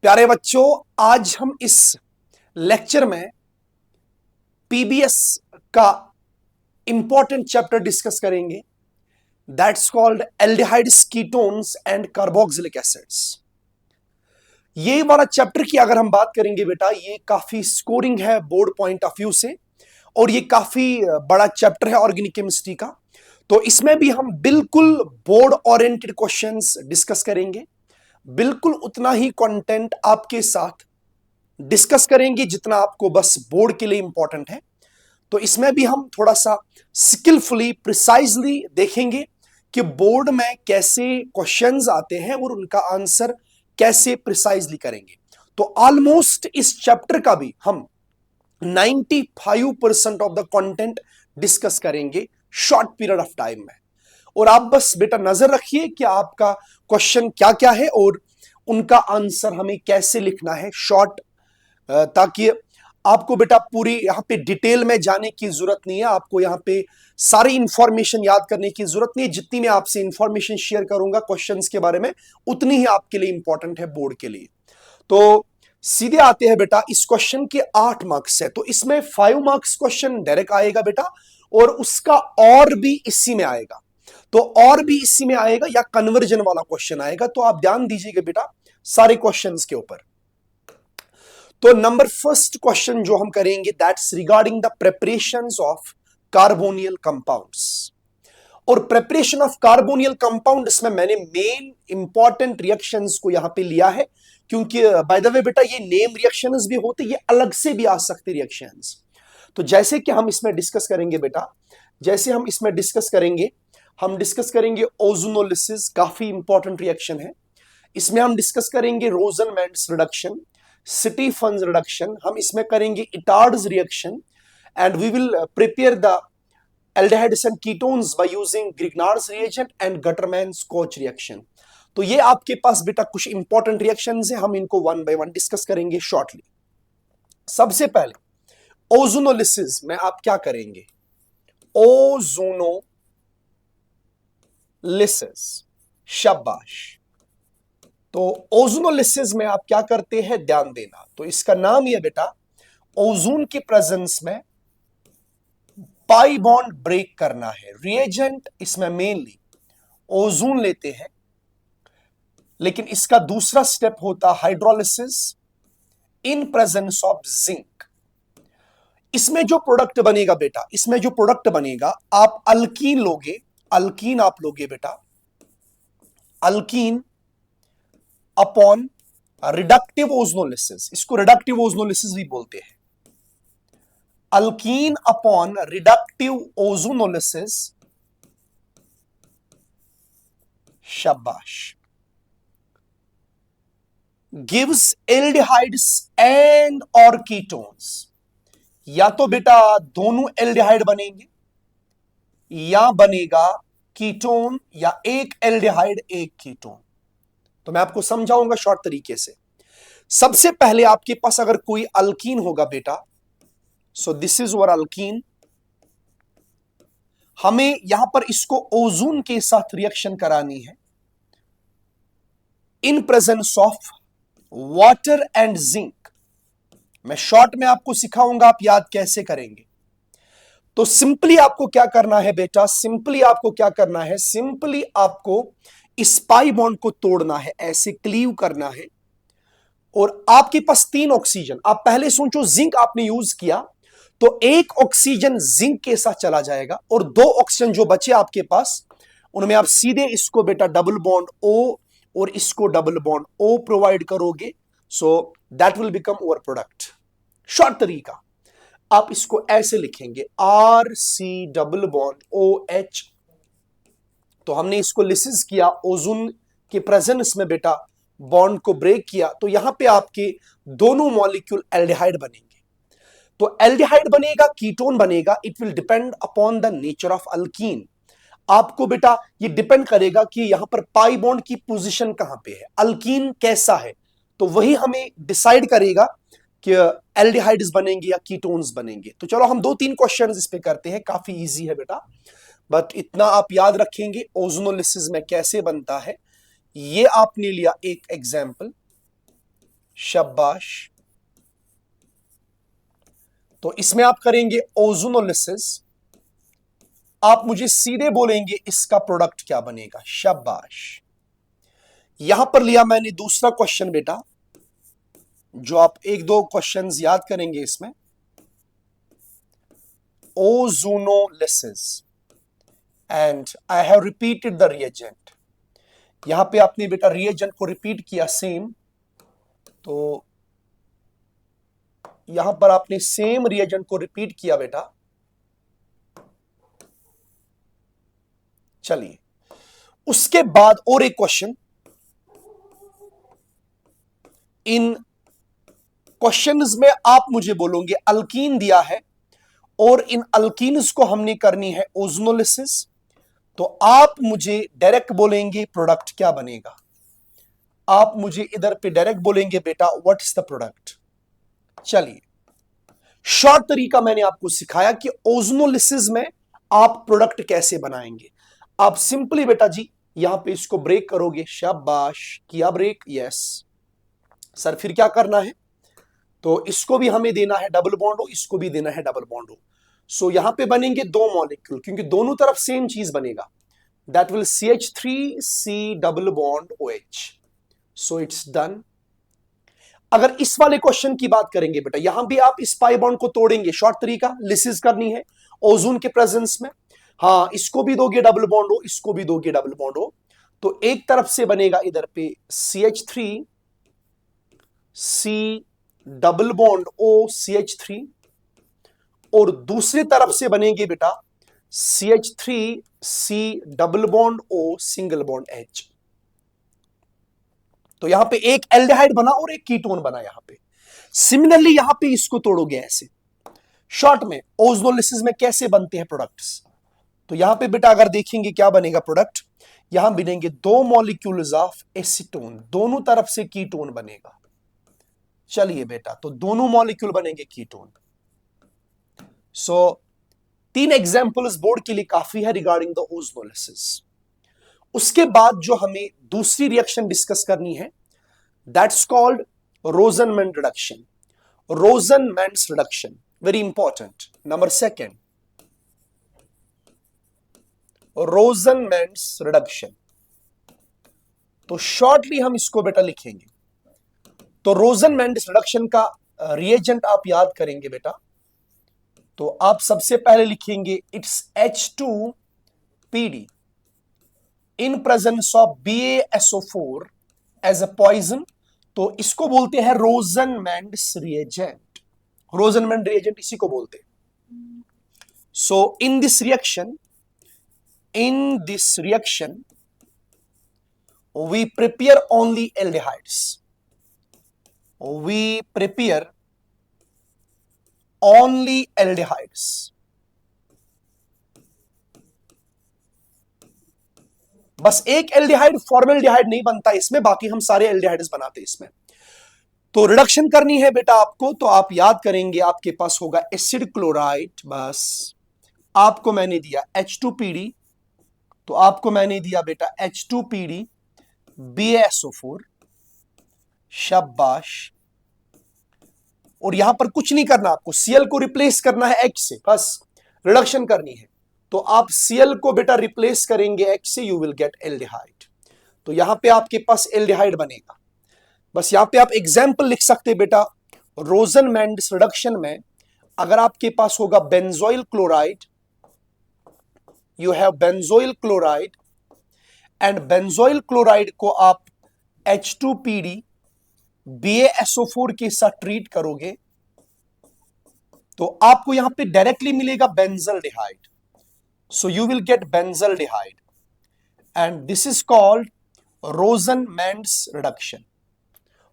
प्यारे बच्चों, आज हम इस लेक्चर में पीबीएस का इंपॉर्टेंट चैप्टर डिस्कस करेंगे। That's called aldehydes, ketones and carboxylic acids. ये वाला चैप्टर की अगर हम बात करेंगे बेटा, ये काफी स्कोरिंग है बोर्ड पॉइंट ऑफ व्यू से, और ये काफी बड़ा चैप्टर है ऑर्गेनिक केमिस्ट्री का। तो इसमें भी हम बिल्कुल बोर्ड ओरिएंटेड क्वेश्चंस डिस्कस करेंगे, बिल्कुल उतना ही कंटेंट आपके साथ डिस्कस करेंगे जितना आपको बस बोर्ड के लिए इंपॉर्टेंट है। तो इसमें भी हम थोड़ा सा स्किलफुली प्रिसाइजली देखेंगे कि बोर्ड में कैसे क्वेश्चंस आते हैं और उनका आंसर कैसे प्रिसाइजली करेंगे। तो ऑलमोस्ट इस चैप्टर का भी हम 95% ऑफ द कंटेंट डिस्कस करेंगे शॉर्ट पीरियड ऑफ टाइम में। और आप बस बेटा नजर रखिए कि आपका क्वेश्चन क्या क्या है और उनका आंसर हमें कैसे लिखना है शॉर्ट, ताकि आपको बेटा पूरी यहां पे डिटेल में जाने की जरूरत नहीं है। आपको यहां पे सारी इंफॉर्मेशन याद करने की जरूरत नहीं है। जितनी मैं आपसे इंफॉर्मेशन शेयर करूंगा क्वेश्चंस के बारे में, उतनी ही आपके लिए इंपॉर्टेंट है बोर्ड के लिए। तो सीधे आते हैं बेटा, इस क्वेश्चन के 8 मार्क्स है, तो इसमें 5 मार्क्स क्वेश्चन डायरेक्ट आएगा बेटा, और उसका और भी इसी में आएगा। तो और भी इसी में आएगा या कन्वर्जन वाला क्वेश्चन आएगा। तो आप ध्यान दीजिएगा बेटा सारे क्वेश्चंस के ऊपर। तो नंबर फर्स्ट क्वेश्चन जो हम करेंगे, that's regarding the preparations of carbonyl compounds. और प्रिपरेशन ऑफ कार्बोनियल कंपाउंड, इसमें मैंने मेन इंपॉर्टेंट रिएक्शंस को यहां पे लिया है, क्योंकि बाय द वे बेटा ये नेम रिएक्शंस भी होते, ये अलग से भी आ सकते रिएक्शंस। तो जैसे कि हम इसमें डिस्कस करेंगे बेटा, जैसे हम इसमें डिस्कस करेंगे, हम डिस्कस करेंगे ओजोनोलिसिस, काफी इंपॉर्टेंट रिएक्शन है। इसमें हम डिस्कस करेंगे रोजनमैंड्स रिडक्शन, स्टीफन्स रिडक्शन, हम इसमें करेंगे Etard's reaction, and we will prepare the aldehydes and ketones by using Grignard's reagent and Guttermann's-Koch reaction। तो ये आपके पास बेटा कुछ इंपॉर्टेंट रिएक्शंस हैं, हम इनको वन बाय वन डिस्कस करेंगे शॉर्टली। सबसे पहले ओजोनोलिसिस में आप क्या करेंगे, ओजोनोलिसिस, शाबाश। तो ओजोनोलिसिस में आप क्या करते हैं, ध्यान देना। तो इसका नाम ये बेटा, ओजोन के प्रेजेंस में पाई बॉन्ड ब्रेक करना है। रिएजेंट इसमें मेनली ओजोन लेते हैं, लेकिन इसका दूसरा स्टेप होता hydrolysis in presence of zinc. इसमें जो प्रोडक्ट बनेगा बेटा, इसमें जो प्रोडक्ट बनेगा, आप अल्कीन लोगे, अल्कीन आप लोगे बेटा, अल्कीन अपॉन रिडक्टिव ओजोनोलिसिस, इसको रिडक्टिव ओजोनोलिसिस भी बोलते हैं। अल्कीन अपॉन रिडक्टिव ओजोनोलिसिस, शाबाश, गिव्स एल्डिहाइड्स एंड और कीटोन्स। या तो बेटा दोनों एल्डिहाइड बनेंगे, या बनेगा कीटोन, या एक एल्डिहाइड एक कीटोन। तो मैं आपको समझाऊंगा शॉर्ट तरीके से। सबसे पहले आपके पास अगर कोई अल्कीन होगा बेटा, so this is our alkyne, हमें यहां पर इसको ओजोन के साथ रिएक्शन करानी है इन presence of water and zinc. मैं शॉर्ट में आपको सिखाऊंगा आप याद कैसे करेंगे। तो सिंपली आपको क्या करना है बेटा, सिंपली आपको क्या करना है, सिंपली आपको इस पाई बॉन्ड को तोड़ना है, ऐसे क्लीव करना है। और आपके पास 3 ऑक्सीजन, आप पहले सोचो जिंक आपने यूज किया, तो एक ऑक्सीजन जिंक के साथ चला जाएगा, और 2 ऑक्सीजन जो बचे आपके पास, उनमें आप सीधे इसको बेटा डबल बॉन्ड O और इसको डबल बॉन्ड O प्रोवाइड करोगे। So that will become our product. Short तरीका, आप इसको ऐसे लिखेंगे RC डबल बॉन्ड OH। तो हमने इसको लिसिस किया, ओजोन के प्रेजेंस में बेटा बॉन्ड को ब्रेक किया, तो यहां पे आपके दोनों मॉलिक्यूल एल्डिहाइड बनेंगे। तो एल्डिहाइड बनेगा, कीटोन बनेगा, it will depend upon the nature of alkyne. आपको बेटा ये डिपेंड करेगा कि यहां पर पाई बॉन्ड की पोजीशन कहां पे है, अल्कीन कैसा है, तो वही हमें डिसाइड करेगा कि एल्डिहाइड्स बनेंगे या कीटोन्स बनेंगे। तो चलो हम 2-3 क्वेश्चंस इस पे करते हैं, काफी इजी है बेटा, बट इतना आप याद रखेंगे ओजोनोलिसिस में कैसे बनता है। ये आपने लिया एक एग्जाम्पल, शाबाश। तो इसमें आप करेंगे ओजोनोलिसिस। आप मुझे सीधे बोलेंगे इसका प्रोडक्ट क्या बनेगा। शाबाश। यहां पर लिया मैंने दूसरा क्वेश्चन बेटा, जो आप एक दो क्वेश्चंस याद करेंगे इसमें। Ozonolysis and I have repeated the reagent. यहां पे आपने बेटा रिएजेंट को रिपीट किया सेम, तो यहां पर आपने सेम रिएजेंट को रिपीट किया बेटा। चलिए, उसके बाद और एक क्वेश्चन। इन क्वेश्चंस में आप मुझे बोलोगे अल्कीन दिया है और इन अल्कीन्स को हमने करनी है ओजोनोलिसिस, तो आप मुझे डायरेक्ट बोलेंगे प्रोडक्ट क्या बनेगा। आप मुझे इधर पे डायरेक्ट बोलेंगे बेटा व्हाट इज द प्रोडक्ट। चलिए, शॉर्ट तरीका मैंने आपको सिखाया कि ओजोनोलिसिस में आप प्रोडक्ट कैसे बनाएंगे। आप सिंपली बेटा जी यहां पे इसको ब्रेक करोगे। शाबाश, किया ब्रेक, यस सर। फिर क्या करना है, तो इसको भी हमें देना है डबल बॉन्ड हो, इसको भी देना है डबल बॉन्ड हो। सो यहां पे बनेंगे दो मॉलिक्यूल, क्योंकि दोनों तरफ सेम चीज बनेगा। That will CH3C double bond OH। So it's done. अगर इस वाले क्वेश्चन की बात करेंगे बेटा, यहां भी आप इस पाई बॉन्ड को तोड़ेंगे। शॉर्ट तरीका, लिसिस करनी है ओजोन के प्रेजेंस में। हाँ, इसको भी दोगे डबल बॉन्ड हो, इसको भी दोगे डबल बॉन्ड हो, तो एक तरफ से बनेगा इधर पे CH3C double bond O CH3, और दूसरी तरफ से बनेंगे बेटा CH3C double bond O single bond H। तो यहां पे एक एल्डिहाइड बना और एक कीटोन बना यहां पे। सिमिलरली यहां पे इसको तोड़ोगे ऐसे। शॉर्ट में ओजोनोलिसिस में कैसे बनते हैं प्रोडक्ट्स, तो यहां पे बेटा अगर देखेंगे क्या बनेगा प्रोडक्ट, यहां बनेंगे दो मॉलिक्यूल्स ऑफ एसीटोन, दोनों तरफ से कीटोन बनेगा। चलिए बेटा, तो दोनों मॉलिक्यूल बनेंगे कीटोन। सो 3 एग्जांपल्स बोर्ड के लिए काफी है रिगार्डिंग द ओजोनोलिसिस। उसके बाद जो हमें दूसरी रिएक्शन डिस्कस करनी है, that's called Rosenmund reduction. Rosenmund's reduction very important. Number second, Rosenmund's reduction. तो शॉर्टली हम इसको बेटा लिखेंगे। तो रोजनमैन्स रिडक्शन का रिएजेंट आप याद करेंगे बेटा, तो आप सबसे पहले लिखेंगे it's H2PD in presence of BaSO4 as a poison. तो इसको बोलते हैं रोजनमैन्स रिएजेंट। रोजनमैन रिएजेंट इसी को बोलते हैं। So in this reaction we prepare only aldehydes. We prepare only aldehydes. बस एक एल्डिहाइड फॉर्मल्डिहाइड नहीं बनता इसमें, बाकी हम सारे एल्डिहाइड्स बनाते हैं इसमें। तो रिडक्शन करनी है बेटा आपको, तो आप याद करेंगे आपके पास होगा एसिड क्लोराइड। बस आपको मैंने दिया H2PD, तो आपको मैंने दिया बेटा H2PD BaSO4। शाबाश। और यहां पर कुछ नहीं करना, आपको Cl को रिप्लेस करना है H से, बस रिडक्शन करनी है। तो आप Cl को बेटा रिप्लेस करेंगे H से, यू विल गेट एल्डिहाइड। तो यहां पे आपके पास एल्डिहाइड बनेगा। बस यहां पे आप एग्जाम्पल लिख सकते बेटा, रोजनमैन्स रिडक्शन में अगर आपके पास होगा benzoyl chloride, you have benzoyl chloride, and benzoyl chloride को आप H2PD BaSO4 के साथ ट्रीट करोगे, तो आपको यहां पे डायरेक्टली मिलेगा benzaldehyde. So you will get benzaldehyde, and this is called Rosenmund's reduction.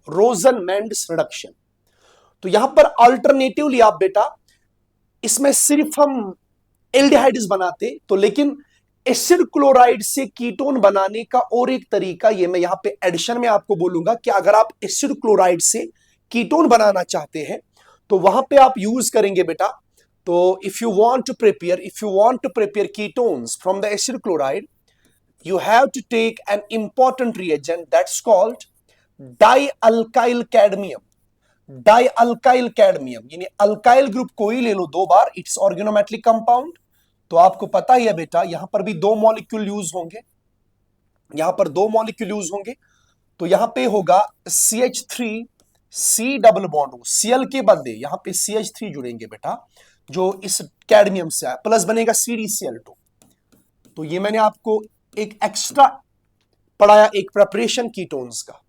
Rosenmund's reduction. तो यहां पर अल्टरनेटिवली आप बेटा इसमें सिर्फ हम एल्डिहाइड्स बनाते, तो लेकिन एसिड क्लोराइड से कीटोन बनाने का और एक तरीका, ये मैं यहां पे एडिशन में आपको बोलूंगा कि अगर आप एसिड क्लोराइड से कीटोन बनाना चाहते हैं तो वहां पे आप यूज करेंगे बेटा। तो if you want to prepare ketones from the acid chloride, you have to take an important reagent that's called dialkyl cadmium. Dialkyl cadmium यानी अल्काइल ग्रुप को ही ले लो दो बार, इट्स ऑर्गेनोमेटलिक कंपाउंड। तो आपको पता ही है बेटा यहां पर भी दो मॉलिक्यूल यूज होंगे, यहां पर दो मॉलिक्यूल यूज होंगे। तो यहां पे होगा CH3 C double bond, Cl के बदले यहां पे CH3 जुड़ेंगे बेटा, जो इस कैडमियम से आया, प्लस बनेगा CdCl2। तो ये मैंने आपको एक एक्स्ट्रा पढ़ाया, एक प्रिपरेशन कीटोन्स का,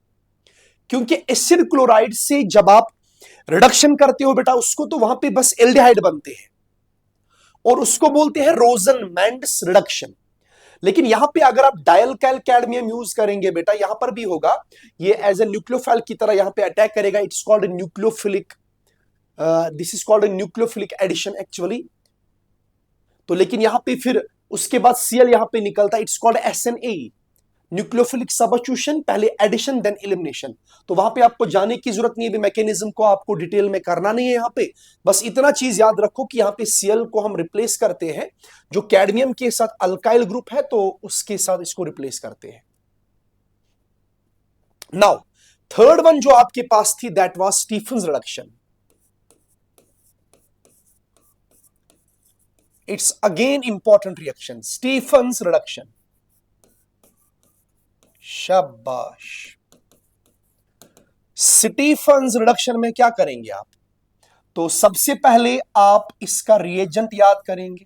क्योंकि एसिड क्लोराइड से जब आप रिडक्शन करते हो बेटा उसको, तो वहां पे बस एल्डिहाइड बनते हैं और उसको बोलते हैं रोजनमैंड्स रिडक्शन। लेकिन यहां पे अगर आप डायल्काइल कैडमियम यूज करेंगे बेटा, यहां पर भी होगा, ये एज ए न्यूक्लियोफाइल की तरह यहां पे अटैक करेगा, it's called nucleophilic, this is called nucleophilic addition actually. तो लेकिन यहां पे फिर उसके बाद Cl यहां पे निकलता है, it's called SNA, nucleophilic substitution, पहले एडिशन देन एलिमिनेशन। तो वहां पे आपको जाने की जरूरत नहीं है, मैकेनिज्म को आपको डिटेल में करना नहीं है यहां पे, बस इतना चीज याद रखो कि यहां पे Cl को हम रिप्लेस करते हैं, जो कैडमियम के साथ अल्काइल ग्रुप है तो उसके साथ इसको रिप्लेस करते हैं। नाउ थर्ड वन जो आपके पास थी that was Stephens reduction. It's again important reaction, Stephens reduction. शाबाश। स्टीफन्स रिडक्शन में क्या करेंगे आप? तो सबसे पहले आप इसका रिएजेंट याद करेंगे,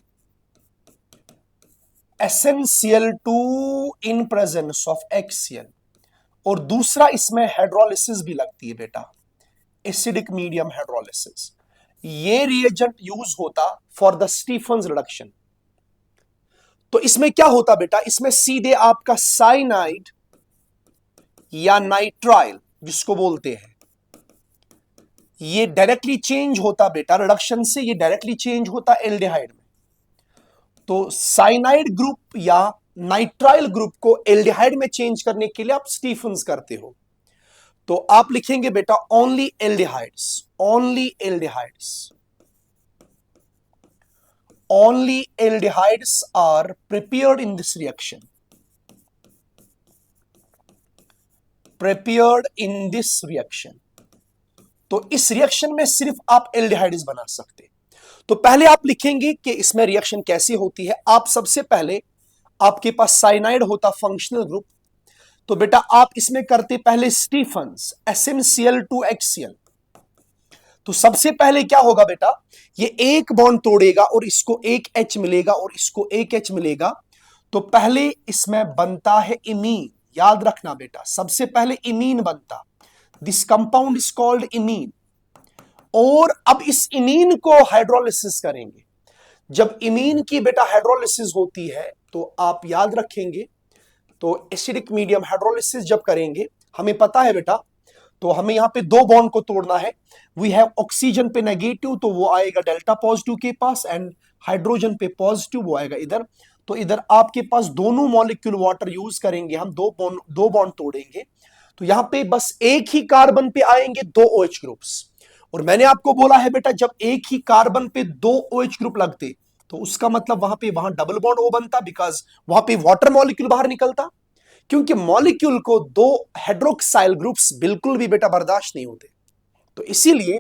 SnCl2 in presence of HCl, और दूसरा इसमें हाइड्रोलिसिस भी लगती है बेटा, एसिडिक मीडियम हाइड्रोलिसिस। ये रिएजेंट यूज होता फॉर द स्टीफन्स रिडक्शन। तो इसमें क्या होता बेटा, इसमें सीधे आपका साइनाइड या नाइट्राइल जिसको बोलते हैं, ये डायरेक्टली चेंज होता बेटा रिडक्शन से, ये डायरेक्टली चेंज होता एल्डिहाइड में। तो साइनाइड ग्रुप या नाइट्राइल ग्रुप को एल्डिहाइड में चेंज करने के लिए आप स्टीफन्स करते हो। तो आप लिखेंगे बेटा only aldehydes, only aldehydes, only aldehydes are prepared in this reaction, prepared in this reaction। तो इस रिएक्शन में सिर्फ आप एल्डिहाइड्स बना सकते। तो पहले आप लिखेंगे कि इसमें रिएक्शन कैसी होती है। आप सबसे पहले, आपके पास साइनाइड होता फंक्शनल ग्रुप, तो बेटा आप इसमें करते पहले स्टीफन्स SnCl2HCl। तो सबसे पहले क्या होगा बेटा, ये एक बॉन्ड तोड़ेगा और इसको एक H मिलेगा और इसको एक H मिलेगा। तो पहले इसमें बनता है इमीन, याद रखना बेटा, सबसे पहले इमीन बनता, this compound is called imine. और अब इस इमीन को हाइड्रोलिसिस करेंगे। जब इमीन की बेटा हाइड्रोलिसिस होती है तो आप याद रखेंगे, तो एसिडिक मीडियम हाइड्रोलिसिस जब करेंगे, हमें पता है बेटा, तो हमें यहां पे दो बॉन्ड को तोड़ना है। वी हैव ऑक्सीजन पे नेगेटिव, तो वो आएगा डेल्टा पॉजिटिव के पास, एंड हाइड्रोजन पे पॉजिटिव, वो आएगा इधर। तो इधर आपके पास दोनों मॉलिक्यूल वाटर यूज करेंगे, हम दो बॉन्ड तोड़ेंगे। तो यहां पे बस एक ही कार्बन पे आएंगे दो OH ग्रुप्स। और मैंने आपको बोला है बेटा, जब एक ही कार्बन पे दो OH ग्रुप लगते तो उसका मतलब वहां डबल बॉन्ड O बनता, बिकॉज वहां पे वाटर मॉलिक्यूल बाहर निकलता, क्योंकि मॉलिक्यूल को दो हाइड्रोक्साइल ग्रुप्स बिल्कुल भी बेटा बर्दाश्त नहीं होते। तो इसीलिए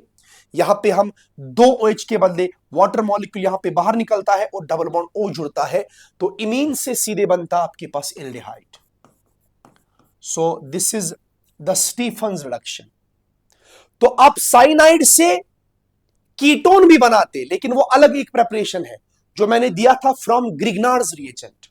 यहां पे हम दो OH के बदले वाटर मॉलिक्यूल यहां पे बाहर निकलता है और डबल बॉन्ड O जुड़ता है, तो इमीन से सीधे बनता आपके पास aldehyde. So this is the Stephen's reduction. तो आप साइनाइड से कीटोन भी बनाते, लेकिन वो अलग एक प्रेपरेशन है जो मैंने दिया था फ्रॉम ग्रिग्नार्स रिएजेंट।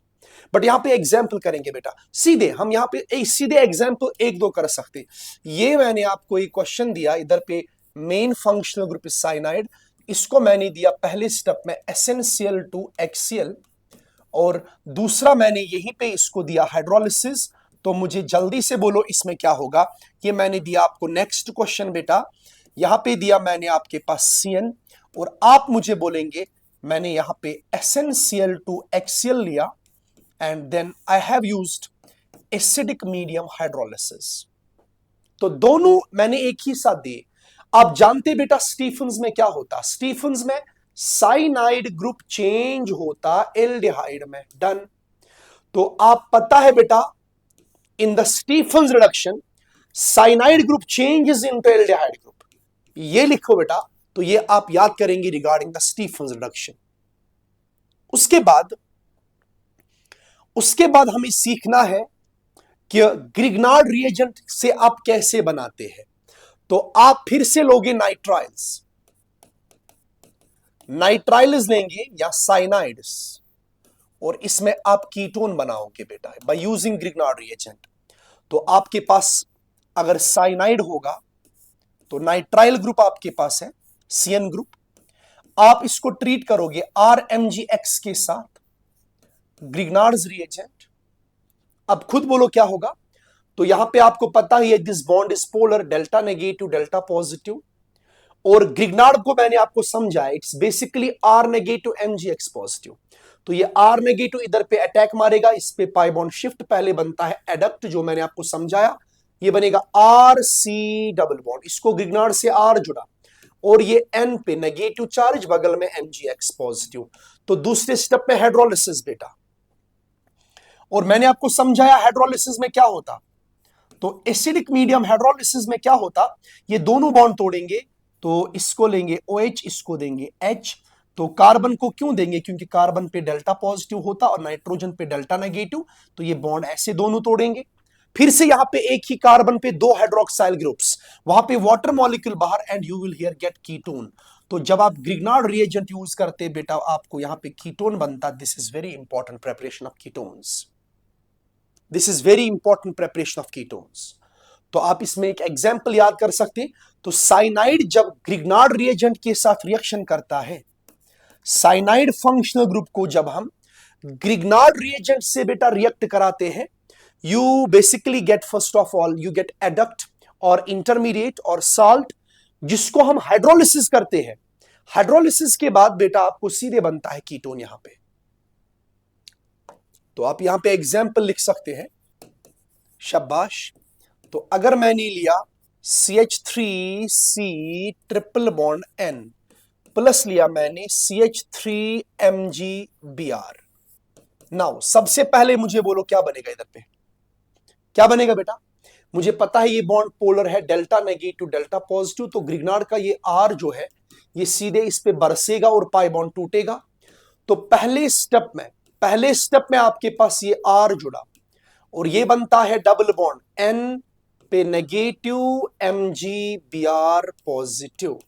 बट यहां पे एग्जाम्पल करेंगे बेटा, सीधे हम यहां पे सीधे एग्जाम्पल एक दो कर सकते। ये मैंने आपको एक क्वेश्चन दिया इधर पे, main functional group is cyanide, इसको मैंने दिया पहले स्टेप में SnCl2HCl, और दूसरा मैंने यहीं पे इसको दिया हाइड्रोलिसिस। तो मुझे जल्दी से बोलो इसमें क्या होगा। ये मैंने दिया आपको नेक्स्ट क्वेश्चन बेटा, यहां पे दिया मैंने आपके पास CN, और आप मुझे बोलेंगे मैंने यहां पे SnCl2HCl लिया, and then I have used acidic medium hydrolysis। तो दोनों मैंने एक ही साथ दिए। आप जानते बेटा स्टीफन्स में क्या होता, स्टीफन्स में साइनाइड ग्रुप चेंज होता एल्डिहाइड में, डन। तो आप पता है बेटा, in the Stephen's reduction cyanide group changes into aldehyde group, ये लिखो बेटा, तो ये आप याद करेंगे रिगार्डिंग द स्टीफन्स रिडक्शन। उसके बाद हमें सीखना है कि ग्रिग्नार्ड रिएजेंट से आप कैसे बनाते हैं। तो आप फिर से लोगे नाइट्राइल्स लेंगे या साइनाइड्स, और इसमें आप कीटोन बनाओगे बेटा बाय यूजिंग ग्रिग्नार्ड रिएजेंट। तो आपके पास अगर साइनाइड होगा तो नाइट्राइल ग्रुप आपके पास है, सीएन ग्रुप। आप इसको ट्रीट करोगे RMgX के साथ, ग्रिग्नार्ड्स रिएजेंट। अब खुद बोलो क्या होगा। तो यहां पे आपको पता ही है this bond is polar, delta negative delta positive. और ग्रिग्नार्ड को मैंने आपको समझाया, it's basically R negative MgX positive. तो ये R नेगेटिव इधर पे अटैक मारेगा, इस पे पाई बॉन्ड शिफ्ट पहले बनता है एडक्ट, जो मैंने आपको समझाया। ये बनेगा RC डबल बॉन्ड, इसको ग्रिग्नार्ड से R जुड़ा, और ये N पे नेगेटिव चार्ज, बगल में MgX पॉजिटिव। तो दूसरे स्टेप में हाइड्रोलिसिस बेटा, और मैंने आपको समझाया हाइड्रोलिसिस में क्या होता। तो एसिडिक मीडियम हाइड्रोलिसिस में क्या होता, ये दोनों बॉन्ड तोड़ेंगे, तो इसको लेंगे OH, इसको देंगे H। तो कार्बन को क्यों देंगे, क्योंकि कार्बन पे डेल्टा पॉजिटिव होता और नाइट्रोजन पे डेल्टा नेगेटिव, तो ये बॉन्ड ऐसे दोनों तोड़ेंगे। फिर से यहां पे एक ही कार्बन पे दो हाइड्रोक्साइल ग्रुप्स, वहां पे वाटर मॉलिक्यूल बाहर, and you will here get ketone. तो जब आप ग्रिग्नार्ड रिएजेंट यूज करते बेटा, आपको यहां पे कीटोन बनता। This is very important preparation of ketones, this is very important preparation of ketones. तो आप इसमें एक एग्जाम्पल याद कर सकते हैं। तो साइनाइड जब ग्रिग्नार्ड रिएजेंट के साथ रिएक्शन करता है, साइनाइड फंक्शनल ग्रुप को जब हम ग्रिग्नार्ड रिएजेंट से बेटा रिएक्ट कराते हैं, you basically get first of all you get adduct और इंटरमीडिएट और साल्ट, जिसको हम हाइड्रोलिसिस करते हैं। हाइड्रोलिसिस के बाद बेटा आपको सीधे बनता है कीटोन यहां पे। तो आप यहां पे एग्जाम्पल लिख सकते हैं, शाबाश। तो अगर मैंने लिया CH3C triple bond N, plus लिया मैंने CH3MgBr। नाउ सबसे पहले मुझे बोलो क्या बनेगा, इधर पे क्या बनेगा बेटा। मुझे पता है ये बॉन्ड पोलर है, डेल्टा नेगेटिव डेल्टा पॉजिटिव। तो ग्रिग्नार्ड का ये R जो है, ये सीधे इस पे बरसेगा और पाई बॉन्ड टूटेगा। तो पहले स्टेप में आपके पास ये R जुड़ा, और ये बनता है डबल बॉन्ड N पे नेगेटिव MgBr पॉजिटिव।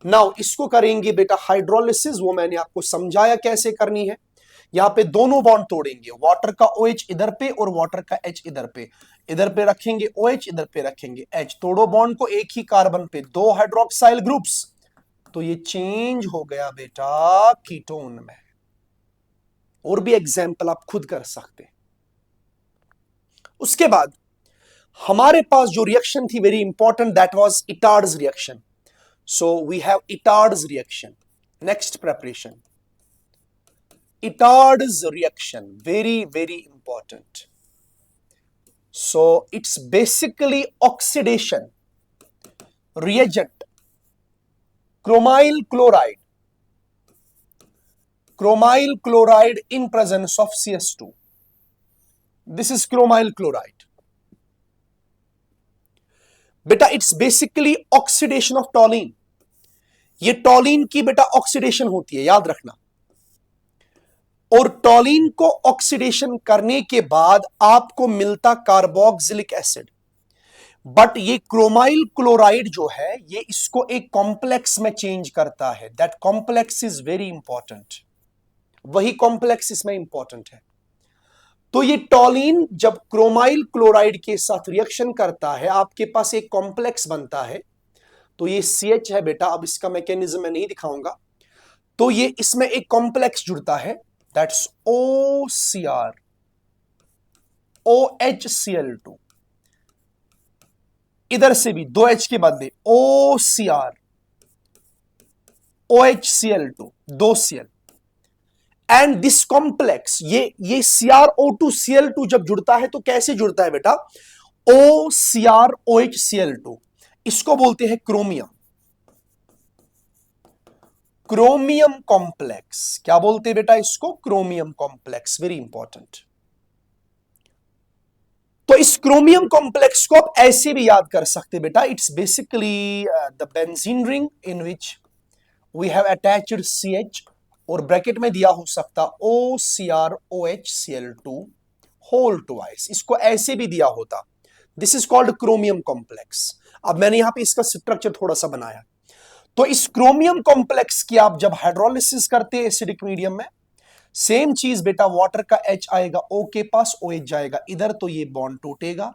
नाउ इसको करेंगे बेटा हाइड्रोलिसिस, वो मैंने आपको समझाया कैसे करनी है। यहां पे दोनों बॉन्ड तोड़ेंगे, वाटर का OH इधर पे और वाटर का H इधर पे रखेंगे OH, इधर पे रखेंगे H। तोड़ो बॉन्ड को, एक ही कार्बन पे दो हाइड्रोक्साइल ग्रुप्स, तो ये चेंज हो गया बेटा कीटोन में। और भी एग्जाम्पल आप खुद कर सकते हैं। उसके बाद हमारे पास जो रिएक्शन थी very important, that was Etard's reaction. So we have Etard's reaction. Next preparation, Etard's reaction, very very important. So it's basically oxidation reagent chromyl chloride in presence of CS2. This is chromyl chloride. बेटा it's basically oxidation of toluene. ये toluene की बेटा oxidation होती है, याद रखना। और टॉलिन को ऑक्सीडेशन करने के बाद आपको मिलता कार्बोक्सिलिक एसिड। बट ये क्रोमाइल क्लोराइड जो है, ये इसको एक कॉम्प्लेक्स में चेंज करता है। That complex is very important, वही कॉम्प्लेक्स इसमें इंपॉर्टेंट है। तो ये टॉलिन जब क्रोमाइल क्लोराइड के साथ रिएक्शन करता है, आपके पास एक कॉम्प्लेक्स बनता है। तो ये CH है बेटा, अब इसका मैकेनिज्म मैं नहीं दिखाऊंगा। तो ये इसमें एक कॉम्प्लेक्स जुड़ता है, दैट्स OCr OHCl2। इधर से भी दो H के बदले OCr OHCl2, दो Cl। एंड दिस कॉम्प्लेक्स, ये CrO2Cl2 जब जुड़ता है तो कैसे जुड़ता है बेटा, OCr OHCl2। इसको बोलते हैं क्रोमियम कॉम्प्लेक्स। क्या बोलते हैं बेटा इसको, क्रोमियम कॉम्प्लेक्स, वेरी इंपॉर्टेंट। तो इस क्रोमियम कॉम्प्लेक्स को आप ऐसे भी याद कर सकते बेटा, it's basically the benzene ring in which we have attached CH और ब्रैकेट में दिया हो सकता OCrOHCl2 होल ट्वाइस, इसको ऐसे भी दिया होता। This is called chromium complex. अब मैंने यहां पे इसका स्ट्रक्चर थोड़ा सा बनाया। तो इस क्रोमियम कॉम्प्लेक्स की आप जब हाइड्रोलिसिस करते हैं एसिडिक मीडियम में, सेम चीज बेटा, वाटर का H आएगा O के पास, OH जाएगा इधर, तो ये बॉन्ड टूटेगा।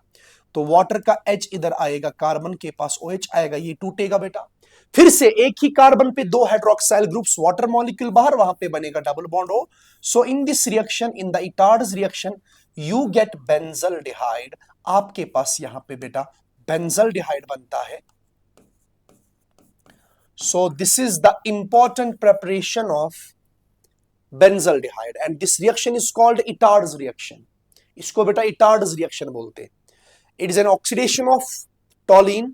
तो वाटर का H इधर आएगा, कार्बन के पास OH आएगा, ये टूटेगा बेटा। फिर से एक ही कार्बन पे दो हाइड्रोक्साइल ग्रुप्स, वाटर मॉलिक्यूल बाहर, वहां पे बनेगा डबल बॉन्ड हो। So in this reaction, in the Etard's reaction, you get benzaldehyde. आपके पास यहां पे बेटा बेंजल्डिहाइड बनता है। So this is the important preparation of benzaldehyde and this reaction is called Etard's reaction. इसको बेटा इटार्ड्स रिएक्शन बोलते हैं। It is an oxidation of toluene.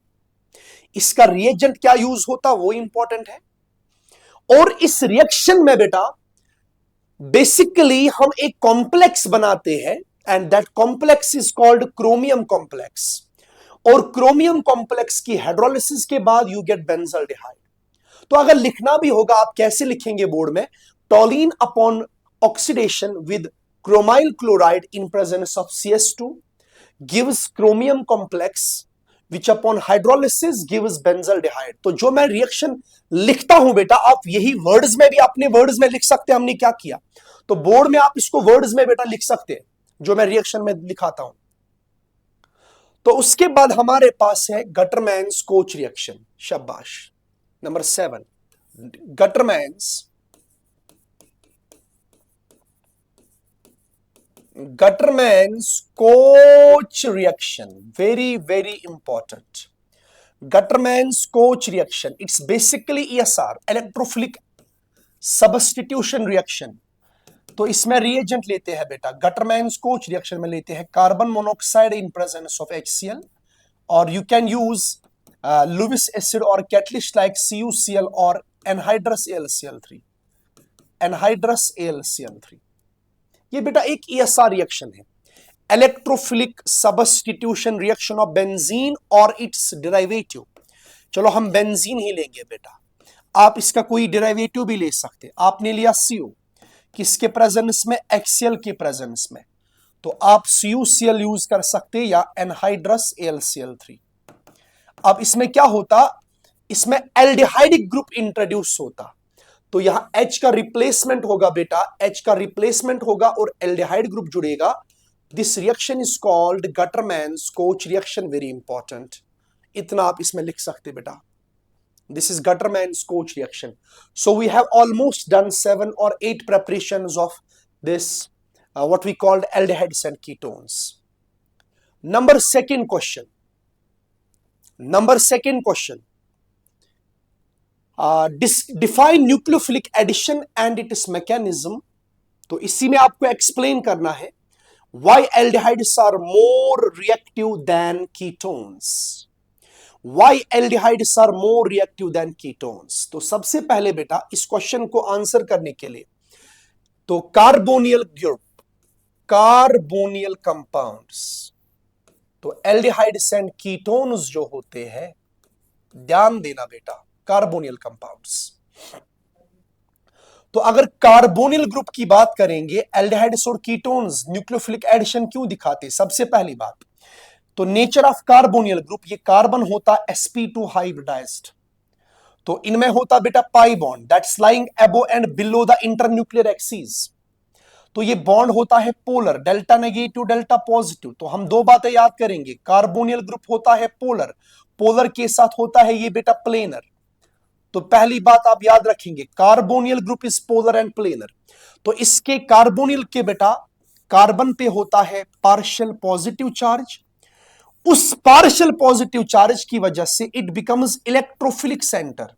इसका रिएजेंट क्या यूज होता वो इंपॉर्टेंट है। और इस रिएक्शन में बेटा बेसिकली हम एक कॉम्प्लेक्स बनाते हैं and that complex is called chromium complex. और क्रोमियम कॉम्प्लेक्स की हाइड्रोलिसिस के बाद यू गेट बेंजल्डिहाइड। तो अगर लिखना भी होगा, आप कैसे लिखेंगे बोर्ड में? टॉलिन upon oxidation with chromyl chloride in presence of CS2 gives chromium complex which upon hydrolysis gives benzaldehyde। तो जो मैं रिएक्शन लिखता हूं बेटा, आप यही वर्ड्स में भी अपने वर्ड्स में लिख सकते हैं। हमने क्या किया, तो बोर्ड में आप इसको वर्ड्स में बेटा लिख सकते हैं जो मैं रिएक्शन में लिखाता हूं। तो उसके बाद हमारे पास है गटरमैन्स कोच रिएक्शन। शाबाश। Number 7, Guttermann's Koch reaction, very important. Guttermann's Koch reaction, it's basically ESR, electrophilic substitution reaction। तो इसमें रिएजेंट लेते हैं बेटा, गटरमैन्स कोच रिएक्शन में लेते हैं carbon monoxide in presence of HCl, और you can use Lewis acid और कैटलिस्ट लाइक CuCl और एनहाइड्रस AlCl3। ये बेटा एक ESR रिएक्शन है, electrophilic substitution reaction of benzene और इट्स डेरिवेटिव। चलो हम बेंजीन ही लेंगे बेटा, आप इसका कोई डेरिवेटिव भी ले सकते। आपने लिया CO, किसके प्रेजेंस में? HCl के प्रेजेंस में, तो आप CuCl यूज कर सकते या एनहाइड्रस AlCl3। अब इसमें क्या होता, इसमें एल्डिहाइडिक ग्रुप इंट्रोड्यूस होता, तो यहां H का रिप्लेसमेंट होगा बेटा, H का रिप्लेसमेंट होगा और एल्डिहाइड ग्रुप जुड़ेगा। This reaction is called Gattermann's Koch reaction, very important. इतना आप इसमें लिख सकते बेटा, this is Gattermann's Koch reaction. So we have almost done 7 or 8 preparations of this what we called aldehydes and ketones. Number second question, define nucleophilic addition and its mechanism. तो इसी में आपको एक्सप्लेन करना है why aldehydes are more reactive than ketones. तो सबसे पहले बेटा इस क्वेश्चन को आंसर करने के लिए, तो कार्बोनियल ग्रुप, कार्बोनियल कंपाउंड्स, तो एल्डिहाइड्स एंड कीटोन्स जो होते हैं, ध्यान देना बेटा, कार्बोनियल कंपाउंड्स। तो अगर कार्बोनियल ग्रुप की बात करेंगे, एल्डिहाइड्स और कीटोन्स न्यूक्लियोफिलिक एडिशन क्यों दिखाते? सबसे पहली बात तो नेचर ऑफ कार्बोनियल ग्रुप, ये कार्बन होता sp2 हाइब्रिडाइज्ड, तो इनमें होता बेटा pi bond that's lying above and below the internuclear axis. तो ये बॉन्ड होता है polar, delta negative delta positive. तो हम दो बातें याद करेंगे, कार्बोनियल ग्रुप होता है पोलर, पोलर के साथ होता है ये बेटा प्लेनर। तो पहली बात आप याद रखेंगे, carbonyl group is polar and planar. तो इसके कार्बोनियल के बेटा कार्बन पे होता है पार्शियल पॉजिटिव चार्ज, उस पार्शियल पॉजिटिव चार्ज की वजह से इट बिकम्स इलेक्ट्रोफिलिक सेंटर।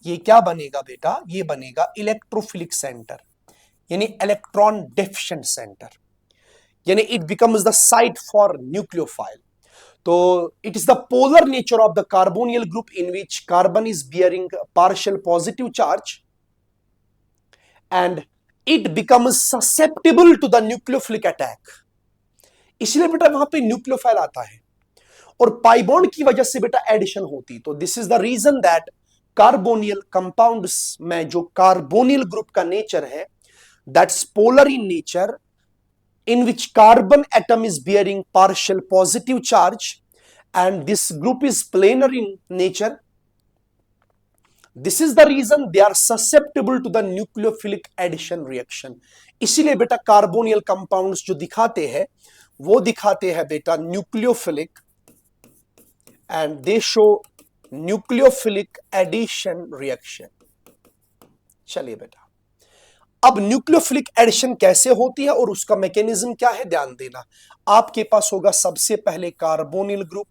ये क्या बनेगा बेटा? ये बनेगा इलेक्ट्रोफिलिक सेंटर, यानी इलेक्ट्रॉन डेफिशिएंट सेंटर, यानी it becomes the site for nucleophile. तो it is the polar nature of the carbonyl group in which carbon is bearing partial positive charge and it becomes susceptible to the nucleophilic attack. इसलिए बेटा वहां पे nucleophile आता है और pi bond की वजह से बेटा एडिशन होती। तो this is the reason that carbonyl compounds में जो कार्बोनियल ग्रुप का नेचर है, that's polar in nature, in which carbon atom is bearing partial positive charge and this group is planar in nature. This is the reason they are susceptible to the nucleophilic addition reaction. इसीलिए बेटा carbonyl compounds जो दिखाते हैं वो दिखाते हैं बेटा nucleophilic and they show nucleophilic addition reaction. चलिए बेटा, अब न्यूक्लियोफिलिक एडिशन कैसे होती है और उसका मैकेनिज्म क्या है, ध्यान देना। आपके पास होगा सबसे पहले कार्बोनिल ग्रुप,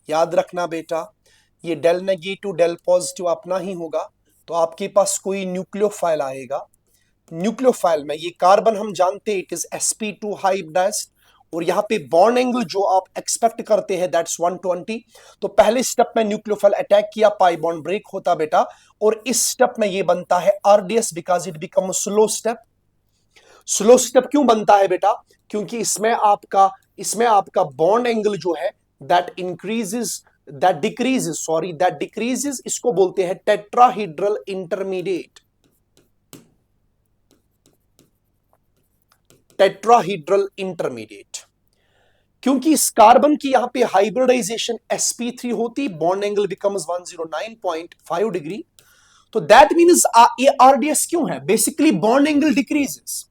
याद रखना बेटा ये डेल नेगेटिव डेल पॉजिटिव अपना ही होगा। तो आपके पास कोई न्यूक्लियोफाइल आएगा, न्यूक्लियोफाइल में ये कार्बन हम जानते हैं इट इज sp2 हाइब्रिडाइज्ड और यहाँ पे बॉन्ड एंगल जो आप एक्सपेक्ट करते हैं दैट्स 120। तो पहले स्टेप में न्यूक्लियोफाइल अटैक किया, पाई बॉन्ड ब्रेक होता बेटा, और इस स्टेप में ये बनता है RDS because it become slow step. Slow step क्यों बनता है बेटा, क्योंकि इसमें आपका बॉन्ड एंगल जो है दैट डिक्रीजेस, इसको बोलते हैं टेट्राहीड्रल इंटरमीडिएट। टेट्राहीड्रल इंटरमीडिएट क्योंकि इस कार्बन की यहां पे हाइब्रिडाइजेशन sp3 होती, बॉन्ड एंगल बिकम्स 109.5 डिग्री। तो दैट मींस ये आरडीएस क्यों है, बेसिकली बॉन्ड एंगल डिक्रीजेस।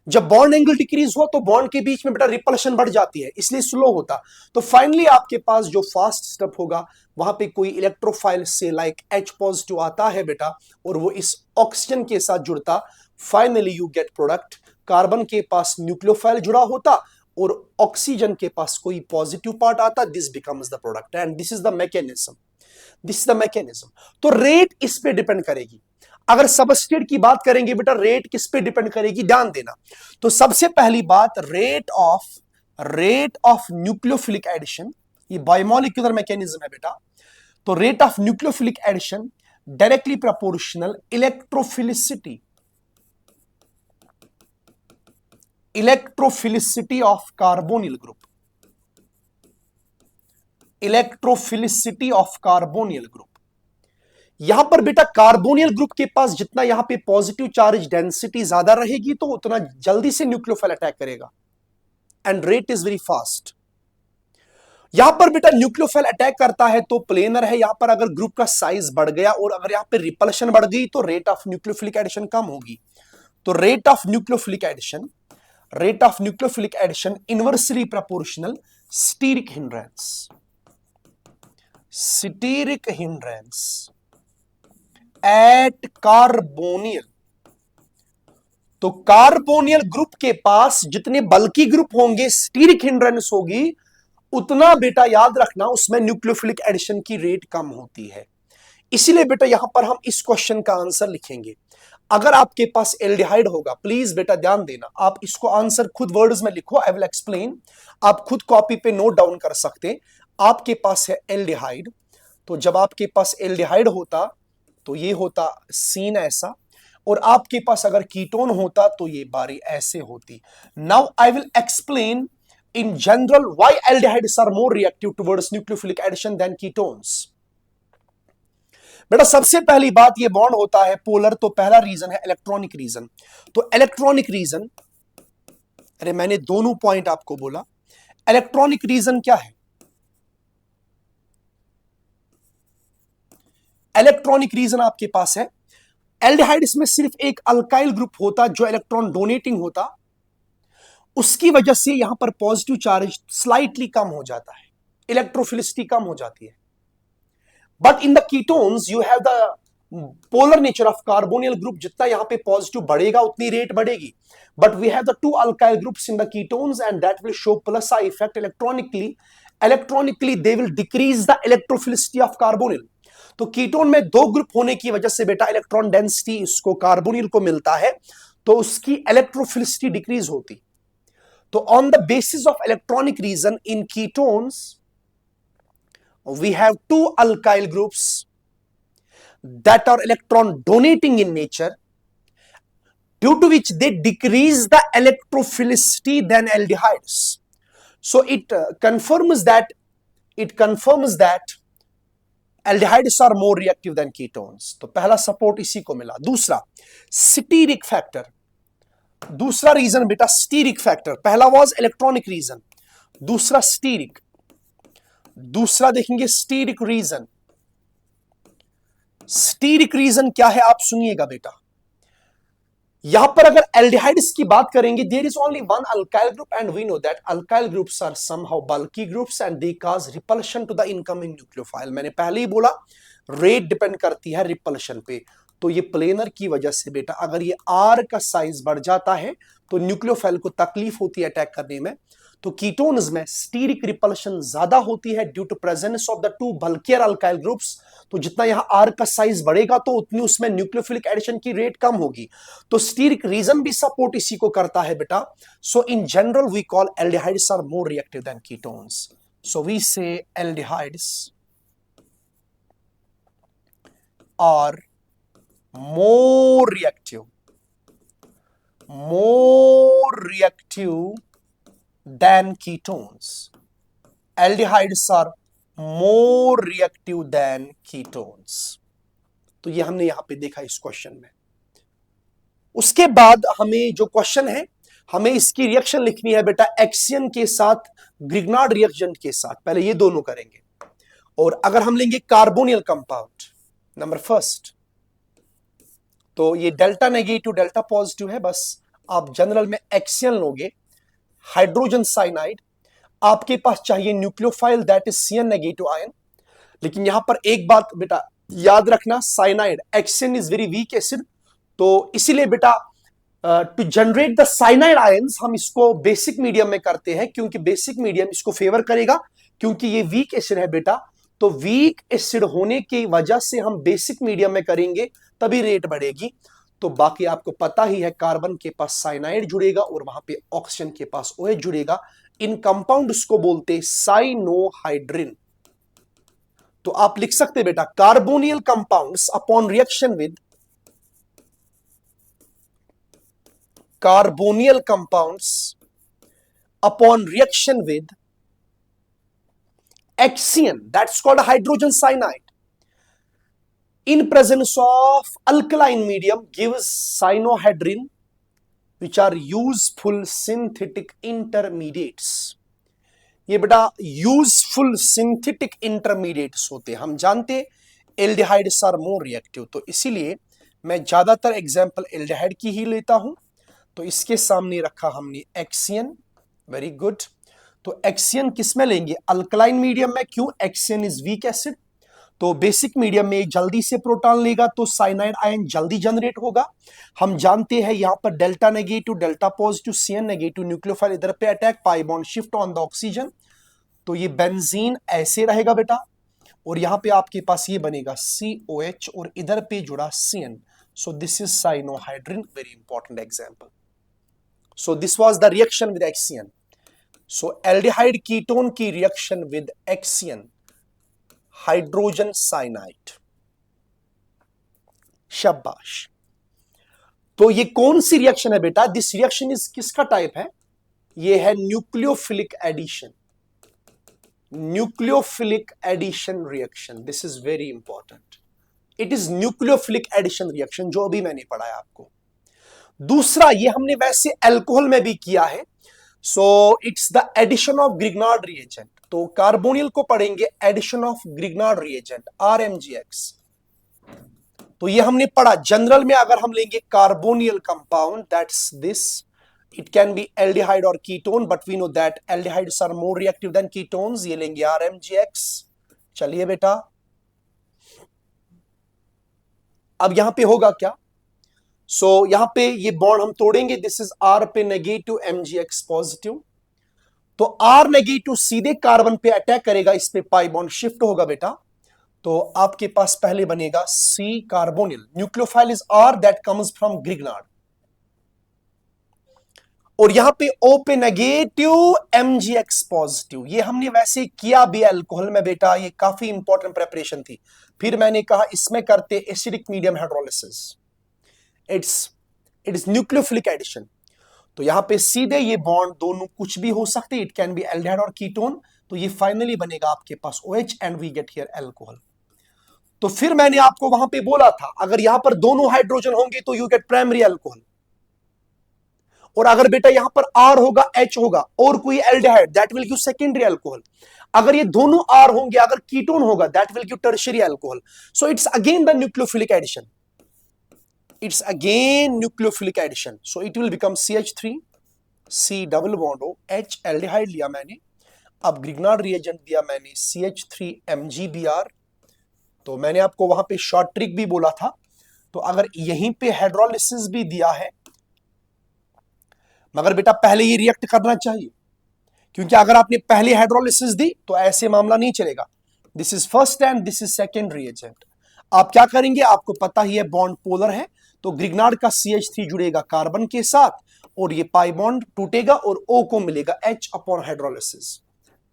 जब बॉन्ड एंगल डिक्रीज हुआ तो बॉन्ड के बीच में बेटा रिपल्शन बढ़ जाती है, इसलिए स्लो होता। तो फाइनली आपके पास जो फास्ट स्टेप होगा वहां पे कोई इलेक्ट्रोफाइल से लाइक H पॉजिटिव आता है बेटा और वो इस ऑक्सीजन के साथ जुड़ता। Finally you get product, carbon के पास न्यूक्लियोफाइल जुड़ा होता और ऑक्सीजन के पास कोई पॉजिटिव पार्ट आता, this becomes the product and this is the mechanism. तो रेट इस पे डिपेंड करेगी। अगर सबस्ट्रेट की बात करेंगे बेटा रेट किस पे डिपेंड करेगी, ध्यान देना। तो सबसे पहली बात रेट ऑफ न्यूक्लियोफिलिक एडिशन, ये बायोमोलिक्यूलर मैकेनिज्म है बेटा। तो rate of nucleophilic addition directly proportional electrophilicity of carbonyl group, यहां पर बेटा कार्बोनियल ग्रुप के पास जितना यहां पे पॉजिटिव चार्ज डेंसिटी ज्यादा रहेगी तो उतना जल्दी से न्यूक्लियोफाइल अटैक करेगा and rate is very fast. यहां पर बेटा न्यूक्लियोफाइल अटैक करता है तो प्लेनर है, यहां पर अगर ग्रुप का साइज बढ़ गया और अगर यहां पे रिपल्शन बढ़ गई तो रेट ऑफ न्यूक्लियोफिलिक एडिशन कम होगी। तो rate of nucleophilic addition inversely proportional steric hindrance at carbonyl. तो कार्बोनियल ग्रुप के पास जितने बल्की ग्रुप होंगे स्टीरिक हिंड्रेंस होगी, उतना बेटा याद रखना उसमें न्यूक्लियोफिलिक एडिशन की रेट कम होती है। इसीलिए बेटा यहां पर हम इस क्वेश्चन का आंसर लिखेंगे। अगर आपके पास एल्डिहाइड होगा, प्लीज बेटा ध्यान देना, आप इसको आंसर खुद वर्ड्स में लिखो, आई विल एक्सप्लेन, आप खुद कॉपी पे नोट डाउन कर सकते। आपके पास है एल्डिहाइड, तो जब आपके पास एल्डिहाइड होता तो ये होता सीन ऐसा, और आपके पास अगर कीटोन होता तो ये बारी ऐसे होती। Now I will explain in general why aldehydes are more reactive towards nucleophilic addition than ketones. बेटा सबसे पहली बात ये बॉन्ड होता है पोलर, तो पहला रीजन है इलेक्ट्रॉनिक रीजन। तो इलेक्ट्रॉनिक रीजन, अरे मैंने दोनों पॉइंट आपको बोला, इलेक्ट्रॉनिक रीजन क्या है? इलेक्ट्रॉनिक रीजन आपके पास है एल्डिहाइड्स में सिर्फ एक अल्काइल ग्रुप होता जो इलेक्ट्रॉन डोनेटिंग होता, उसकी वजह से यहां पर पॉजिटिव चार्ज स्लाइटली कम हो जाता है, इलेक्ट्रोफिलिसिटी कम हो जाती है। But in the ketones you have the polar nature of carbonyl group, जितना यहां पे पॉजिटिव बढ़ेगा उतनी रेट बढ़ेगी। But we have the two alkyl groups in the ketones and that will show plus I effect electronically they will decrease the electrophilicity of carbonyl. तो ketone में दो group होने की वजह से बेटा इलेक्ट्रॉन डेंसिटी इसको कार्बोनिल को मिलता है, तो उसकी इलेक्ट्रोफिलिसिटी डिक्रीज होती। तो on the basis of electronic reason in ketones we have two alkyl groups that are electron donating in nature, due to which they decrease the electrophilicity than aldehydes. So it confirms that aldehydes are more reactive than ketones. तो पहला support इसी को मिला. दूसरा stearic factor. दूसरा reason बेटा stearic factor. पहला was electronic reason, दूसरा स्टीरिक. दूसरा देखेंगे स्टीरिक रीजन. स्टीरिक रीजन क्या है आप सुनिएगा बेटा. यहां पर अगर एल्डिहाइड्स की बात करेंगे, there is only one alkyl group and we know that alkyl groups are somehow bulky groups and they cause repulsion to the incoming nucleophile. मैंने पहले ही बोला रेट डिपेंड करती है रिपल्शन पे. तो ये प्लेनर की वजह से बेटा अगर ये आर का साइज बढ़ जाता है तो न्यूक्लियोफाइल को तकलीफ होती है अटैक करने में. तो कीटोन्स में स्टीरिक रिपल्शन ज्यादा होती है due to presence of the two bulkier alkyl groups. तो जितना यहां आर का साइज बढ़ेगा तो उतनी उसमें न्यूक्लियोफिलिक एडिशन की रेट कम होगी. तो स्टीरिक रीजन भी सपोर्ट इसी को करता है बेटा. So in general we call aldehydes are more reactive than ketones. So we say aldehydes are more reactive than ketones. Aldehydes are more reactive than ketones. तो ये हमने यहां पे देखा इस क्वेश्चन में. उसके बाद हमें जो क्वेश्चन है हमें इसकी रिएक्शन लिखनी है बेटा एक्सियन के साथ ग्रिग्नार्ड रिएक्शन के साथ. पहले ये दोनों करेंगे. और अगर हम लेंगे कार्बोनियल कंपाउंड नंबर फर्स्ट, तो ये डेल्टा नेगेटिव डेल्टा पॉजिटिव है. बस आप जनरल में एक्सियन लोगे हाइड्रोजन साइनाइड. आपके पास चाहिए nucleophile that is CN negative ion. लेकिन यहां पर एक बात बेटा याद रखना, साइनाइड एक्सियन इज वेरी वीक एसिड. तो इसीलिए बेटा to generate the cyanide ions हम इसको बेसिक मीडियम में करते हैं, क्योंकि बेसिक मीडियम इसको फेवर करेगा क्योंकि ये वीक एसिड है बेटा. तो वीक एसिड होने की वजह से हम बेसिक मीडियम में करेंगे तभी रेट बढ़ेगी. तो बाकी आपको पता ही है कार्बन के पास साइनाइड जुड़ेगा और वहां पे ऑक्सीजन के पास OH जुड़ेगा. इन कंपाउंड्स को बोलते साइनोहाइड्रिन. तो आप लिख सकते बेटा carbonyl compounds upon reaction with carbonyl compounds upon reaction with Axion, that's called a hydrogen cyanide, in presence of alkaline medium gives cyanohydrin, which are useful synthetic intermediates. ये बेटा यूजफुल सिंथेटिक इंटरमीडिएट्स होते हैं. हम जानते aldehydes are more reactive, तो इसीलिए मैं ज्यादातर एग्जांपल एल्डिहाइड की ही लेता हूं. तो इसके सामने रखा हमने एक्सियन. Very good. तो एक्सियन किस में लेंगे? अल्कलाइन मीडियम में. क्यों? एक्सियन इज वीक एसिड. तो बेसिक मीडियम में जल्दी से प्रोटॉन लेगा तो साइनाइड आयन जल्दी जनरेट होगा. हम जानते हैं यहां पर delta negative delta positive CN negative nucleophile इधर पे attack, pi bond shift on the oxygen. तो ये बेंजीन ऐसे रहेगा बेटा और यहां पे आपके पास ये बनेगा COH और इधर पे जुड़ा CN. So this is cyanohydrin. Very important example. So this was the reaction with axion. सो एल्डिहाइड कीटोन की reaction with axion hydrogen cyanide. शाबाश. तो ये कौन सी रिएक्शन है बेटा? दिस रिएक्शन इज किसका टाइप है? ये है nucleophilic addition. Nucleophilic addition reaction. This is very important. It is nucleophilic addition reaction जो अभी मैंने पढ़ाया आपको. दूसरा ये हमने वैसे अल्कोहल में भी किया है. So it's the addition of Grignard reagent. तो कार्बोनियल को पढ़ेंगे addition of Grignard reagent RMGX. तो ये हमने पढ़ा. जनरल में अगर हम लेंगे carbonyl compound that's this, it can be aldehyde और ketone but we know that aldehydes are more reactive than ketones. ये लेंगे RMGX. चलिए बेटा अब यहां पे होगा क्या? सो यहां पे ये बॉन्ड हम तोड़ेंगे. दिस इज R पे नेगेटिव MgX पॉजिटिव. तो R नेगेटिव सीधे कार्बन पे अटैक करेगा, इस पे पाई बॉन्ड शिफ्ट होगा बेटा. तो आपके पास पहले बनेगा C carbonyl. Nucleophile is R that comes from Grignard. और यहां पे O पे नेगेटिव MgX पॉजिटिव. ये हमने वैसे किया भी अल्कोहल में बेटा. ये काफी इंपॉर्टेंट प्रिपरेशन थी. फिर मैंने कहा इसमें करते acidic medium hydrolysis. It is nucleophilic addition. तो यहां पे सीधे ये बॉन्ड दोनों कुछ भी हो सकते, इट कैन बी एल्डिहाइड और कीटोन, तो ये फाइनली बनेगा आपके पास OH and we get here alcohol. तो फिर मैंने आपको वहां पे बोला था अगर यहां पर दोनों हाइड्रोजन होंगे तो यू गेट प्राइमरी अल्कोहल, और अगर बेटा यहां पर R होगा H होगा और कोई aldehyde that will give secondary alcohol. अगर ये दोनों R होंगे, अगर कीटोन होगा that will give tertiary alcohol. So it's again the nucleophilic addition, it's again nucleophilic addition, so it will become CH3 C double bond O H aldehyde लिया मैंने, अब Grignard reagent दिया मैंने CH3 MgBr। तो मैंने आपको वहां पे शॉर्ट ट्रिक भी बोला था, तो अगर यहीं पे हाइड्रोलिसिस भी दिया है, मगर बेटा पहले ये रिएक्ट करना चाहिए, क्योंकि अगर आपने पहले हाइड्रोलिसिस दी तो ऐसे मामला नहीं चलेगा। This is first and this is second reagent. आप क्या करेंगे, आपको पता ही है बॉन्ड पोलर है, तो ग्रिग्नार्ड का CH3 जुड़ेगा कार्बन के साथ और ये पाई बॉन्ड टूटेगा और O को मिलेगा H upon hydrolysis,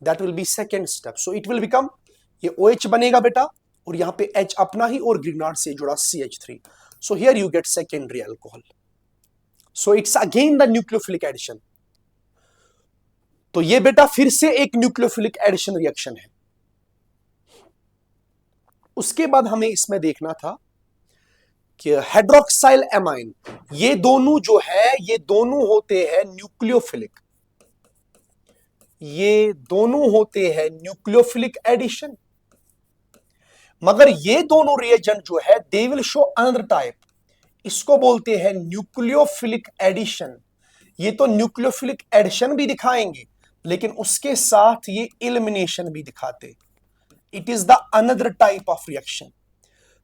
that will B second step. So it will become, ये OH बनेगा बेटा और यहां पे H अपना ही और ग्रिग्नार्ड से जुड़ा CH3, so here you get secondary alcohol. So it's again the nucleophilic addition. तो ये बेटा फिर से एक न्यूक्लियोफिलिक एडिशन रिएक्शन है। उसके बाद हमें इसमें देखना था कि हाइड्रोक्साइल एमाइन, ये दोनों जो है ये दोनों होते हैं न्यूक्लियोफिलिक, ये दोनों होते हैं न्यूक्लियोफिलिक एडिशन, मगर ये दोनों रिएजेंट जो है they will show another type, इसको बोलते हैं न्यूक्लियोफिलिक एडिशन। ये तो न्यूक्लियोफिलिक एडिशन भी दिखाएंगे लेकिन उसके साथ ये एलिमिनेशन भी दिखाते, it is the another type of reaction.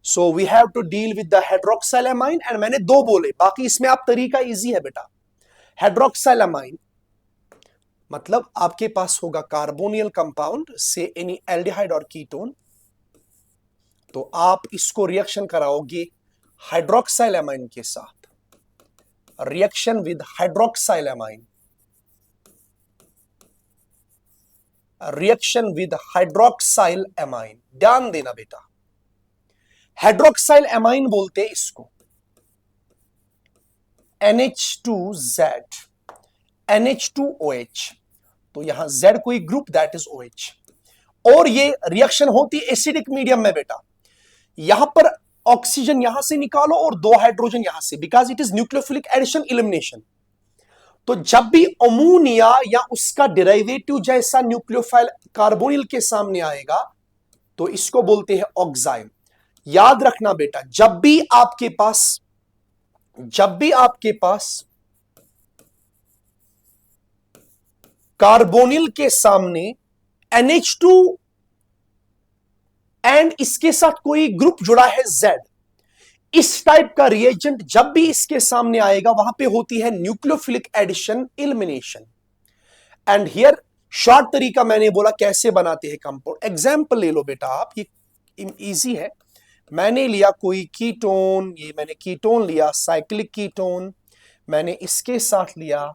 So we have to deal with the hydroxyl amine, and मैंने दो बोले, बाकी इसमें आप तरीका इजी है बेटा। हाइड्रोक्साइल एमाइन मतलब आपके पास होगा कार्बोनियल कंपाउंड से एनी एल्डिहाइड और कीटोन, तो आप इसको रिएक्शन कराओगे हाइड्रोक्साइल एमाइन के साथ, reaction with hydroxyl amine, reaction with hydroxyl amine. ध्यान देना बेटा, हाइड्रोक्साइल एमाइन बोलते हैं इसको, NH2Z NH2OH, तो यहां Z कोई ग्रुप दैट इज OH, और ये रिएक्शन होती है एसिडिक मीडियम में बेटा। यहां पर ऑक्सीजन यहां से निकालो और दो हाइड्रोजन यहां से, because it is nucleophilic addition elimination. तो जब भी अमोनिया या उसका डेरिवेटिव जैसा न्यूक्लियोफाइल कार्बोनिल के सामने आएगा तो इसको बोलते हैं ऑक्साइम। याद रखना बेटा, जब भी आपके पास कार्बोनिल के सामने NH2 एंड इसके साथ कोई ग्रुप जुड़ा है Z, इस टाइप का रिएजेंट जब भी इसके सामने आएगा वहां पे होती है nucleophilic addition elimination. And here short तरीका मैंने बोला कैसे बनाते हैं कंपाउंड। एग्जांपल ले लो बेटा आप, ये इजी है। मैंने लिया कोई कीटोन, ये मैंने कीटोन लिया साइक्लिक कीटोन, मैंने इसके साथ लिया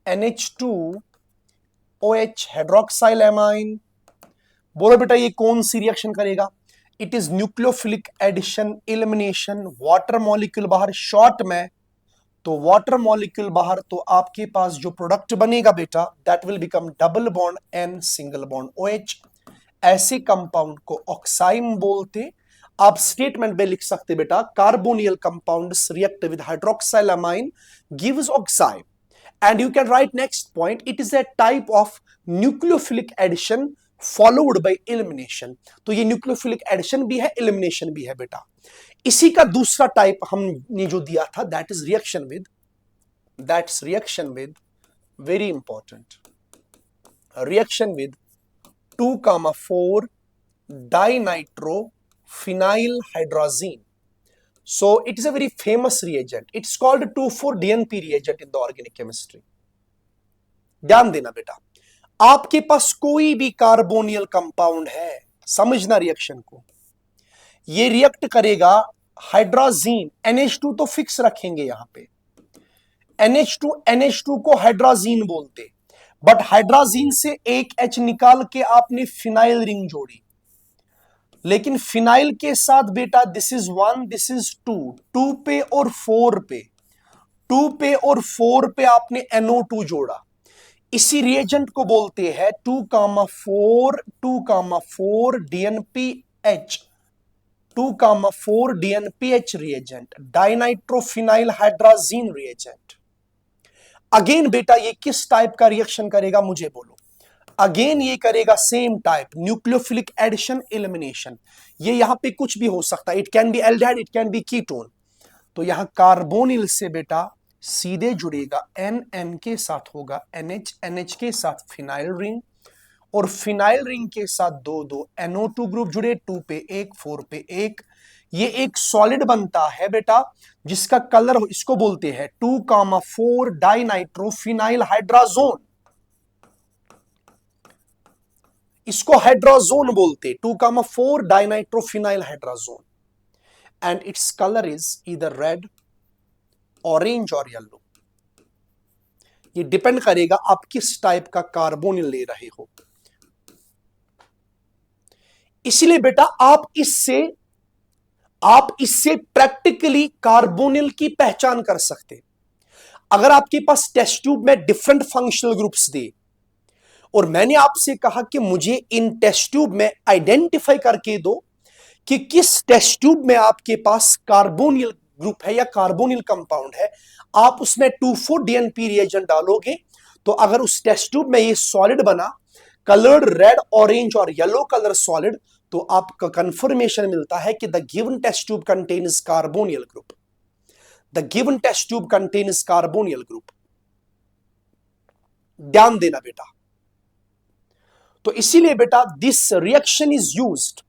NH2OH हाइड्रोक्साइल एमाइन। बोलो बेटा ये कौन सी रिएक्शन करेगा, it is nucleophilic addition elimination. Water molecule बाहर शॉर्ट में, तो वाटर मॉलिक्यूल बाहर, तो आपके पास जो प्रोडक्ट बनेगा बेटा that will become double bond N single bond OH। ऐसे कंपाउंड को ऑक्साइम बोलते। आप स्टेटमेंट में लिख सकते बेटा, carbonyl compounds react with hydroxyl amine gives oxime, and you can write next point, it is a type of nucleophilic addition followed by elimination. तो ये न्यूक्लियोफिलिक एडिशन भी है, एलिमिनेशन भी है बेटा। इसी का दूसरा टाइप हमने जो दिया था that is reaction with very important, reaction with 2,4 dinitrophenyl hydrazine. So it is a very famous reagent. It's called 2,4-DNP reagent in the organic chemistry. ध्यान देना बेटा, आपके पास कोई भी कार्बोनियल कंपाउंड है, समझना रिएक्शन को, ये रिएक्ट करेगा हाइड्रोजीन, NH2 तो फिक्स रखेंगे यहां पे, NH2 को हाइड्रोजीन बोलते, बट हाइड्रोजीन से एक H निकाल के आपने फिनाइल रिंग जोड़ी, लेकिन फिनाइल के साथ बेटा दिस इज 1 दिस इज 2 पे और 4 पे, 2 पे और 4 पे आपने NO2 जोड़ा, इसी रिएजेंट को बोलते हैं 2,4 DNPH, 2,4 DNPH reagent, dinitrophenyl hydrazine reagent. Again बेटा ये किस टाइप का रिएक्शन करेगा मुझे बोलो। अगेन ये करेगा same type, nucleophilic addition elimination. ये यहां पे कुछ भी हो सकता है, it can be aldehyde, it can be ketone. तो यहां कार्बोनिल से बेटा सीधे जुड़ेगा, NN के साथ होगा NH, NH के साथ फिनाइल रिंग, और फिनाइल रिंग के साथ दो दो NO2 ग्रुप जुड़े, 2 पे 1, 4 पे 1। ये एक सॉलिड बनता है बेटा जिसका कलर इसको बोलते हैं 2,4 डाइनाइट्रोफिनाइल हाइड्राजोन, इसको हाइड्राजोन बोलते, 2,4 dinitrophenyl hydrazone, and its colour is either red, orange और येलो। ये डिपेंड करेगा आप किस टाइप का कार्बोनिल ले रहे हो। इसलिए बेटा आप इससे प्रैक्टिकली कार्बोनिल की पहचान कर सकते। अगर आपके पास टेस्ट ट्यूब में डिफरेंट फंक्शनल ग्रुप्स दे और मैंने आपसे कहा कि मुझे इन टेस्ट ट्यूब में आइडेंटिफाई करके दो कि किस टेस्ट ट्यूब में आपके पास कार्बोनिल ग्रुप है या कार्बोनिल कंपाउंड है, आप उसमें 2,4-DNP रिएजेंट डालोगे तो अगर उस टेस्ट ट्यूब में ये सॉलिड बना, कलर्ड रेड, ऑरेंज और येलो कलर सॉलिड, तो आपका कंफर्मेशन मिलता है कि the given test tube contains carbonyl group, the given test tube contains carbonyl group. ध्यान देना बेटा। तो इसीलिए बेटा this reaction is used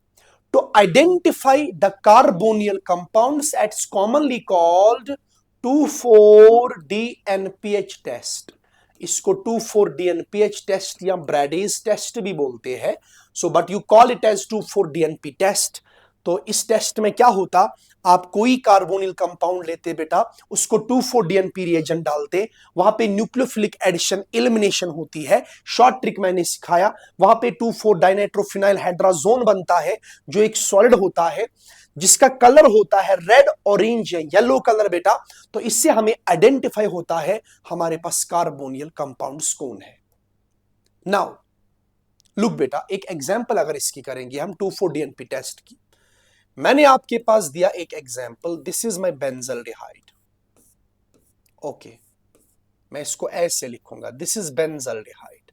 to identify the carbonyl compounds, it's commonly called 2,4-DNPH test। इसको 2,4-DNPH टेस्ट या ब्रैडेज टेस्ट भी बोलते हैं, so but you call it as 2,4-DNP test. तो इस टेस्ट में क्या होता, आप कोई कार्बोनिल कंपाउंड लेते बेटा, उसको 2,4-DNP रिएजेंट डालते, वहां पे न्यूक्लियोफिलिक एडिशन एलिमिनेशन होती है, शॉर्ट ट्रिक मैंने सिखाया, वहां पे 2,4 डाइनाइट्रोफिनाइल हाइड्राजोन बनता है जो एक सॉलिड होता है जिसका कलर होता है रेड, ऑरेंज या येलो कलर बेटा। तो इससे हमें आइडेंटिफाई होता है हमारे पास कार्बोनियल कंपाउंड्स कौन है। नाउ लुक बेटा, एक एग्जांपल अगर इसकी करेंगे हम 2,4-DNP टेस्ट की, मैंने आपके पास दिया एक example, this is my benzaldehyde. Okay, मैं इसको ऐसे लिखूंगा, दिस इज बेंजल्डिहाइड।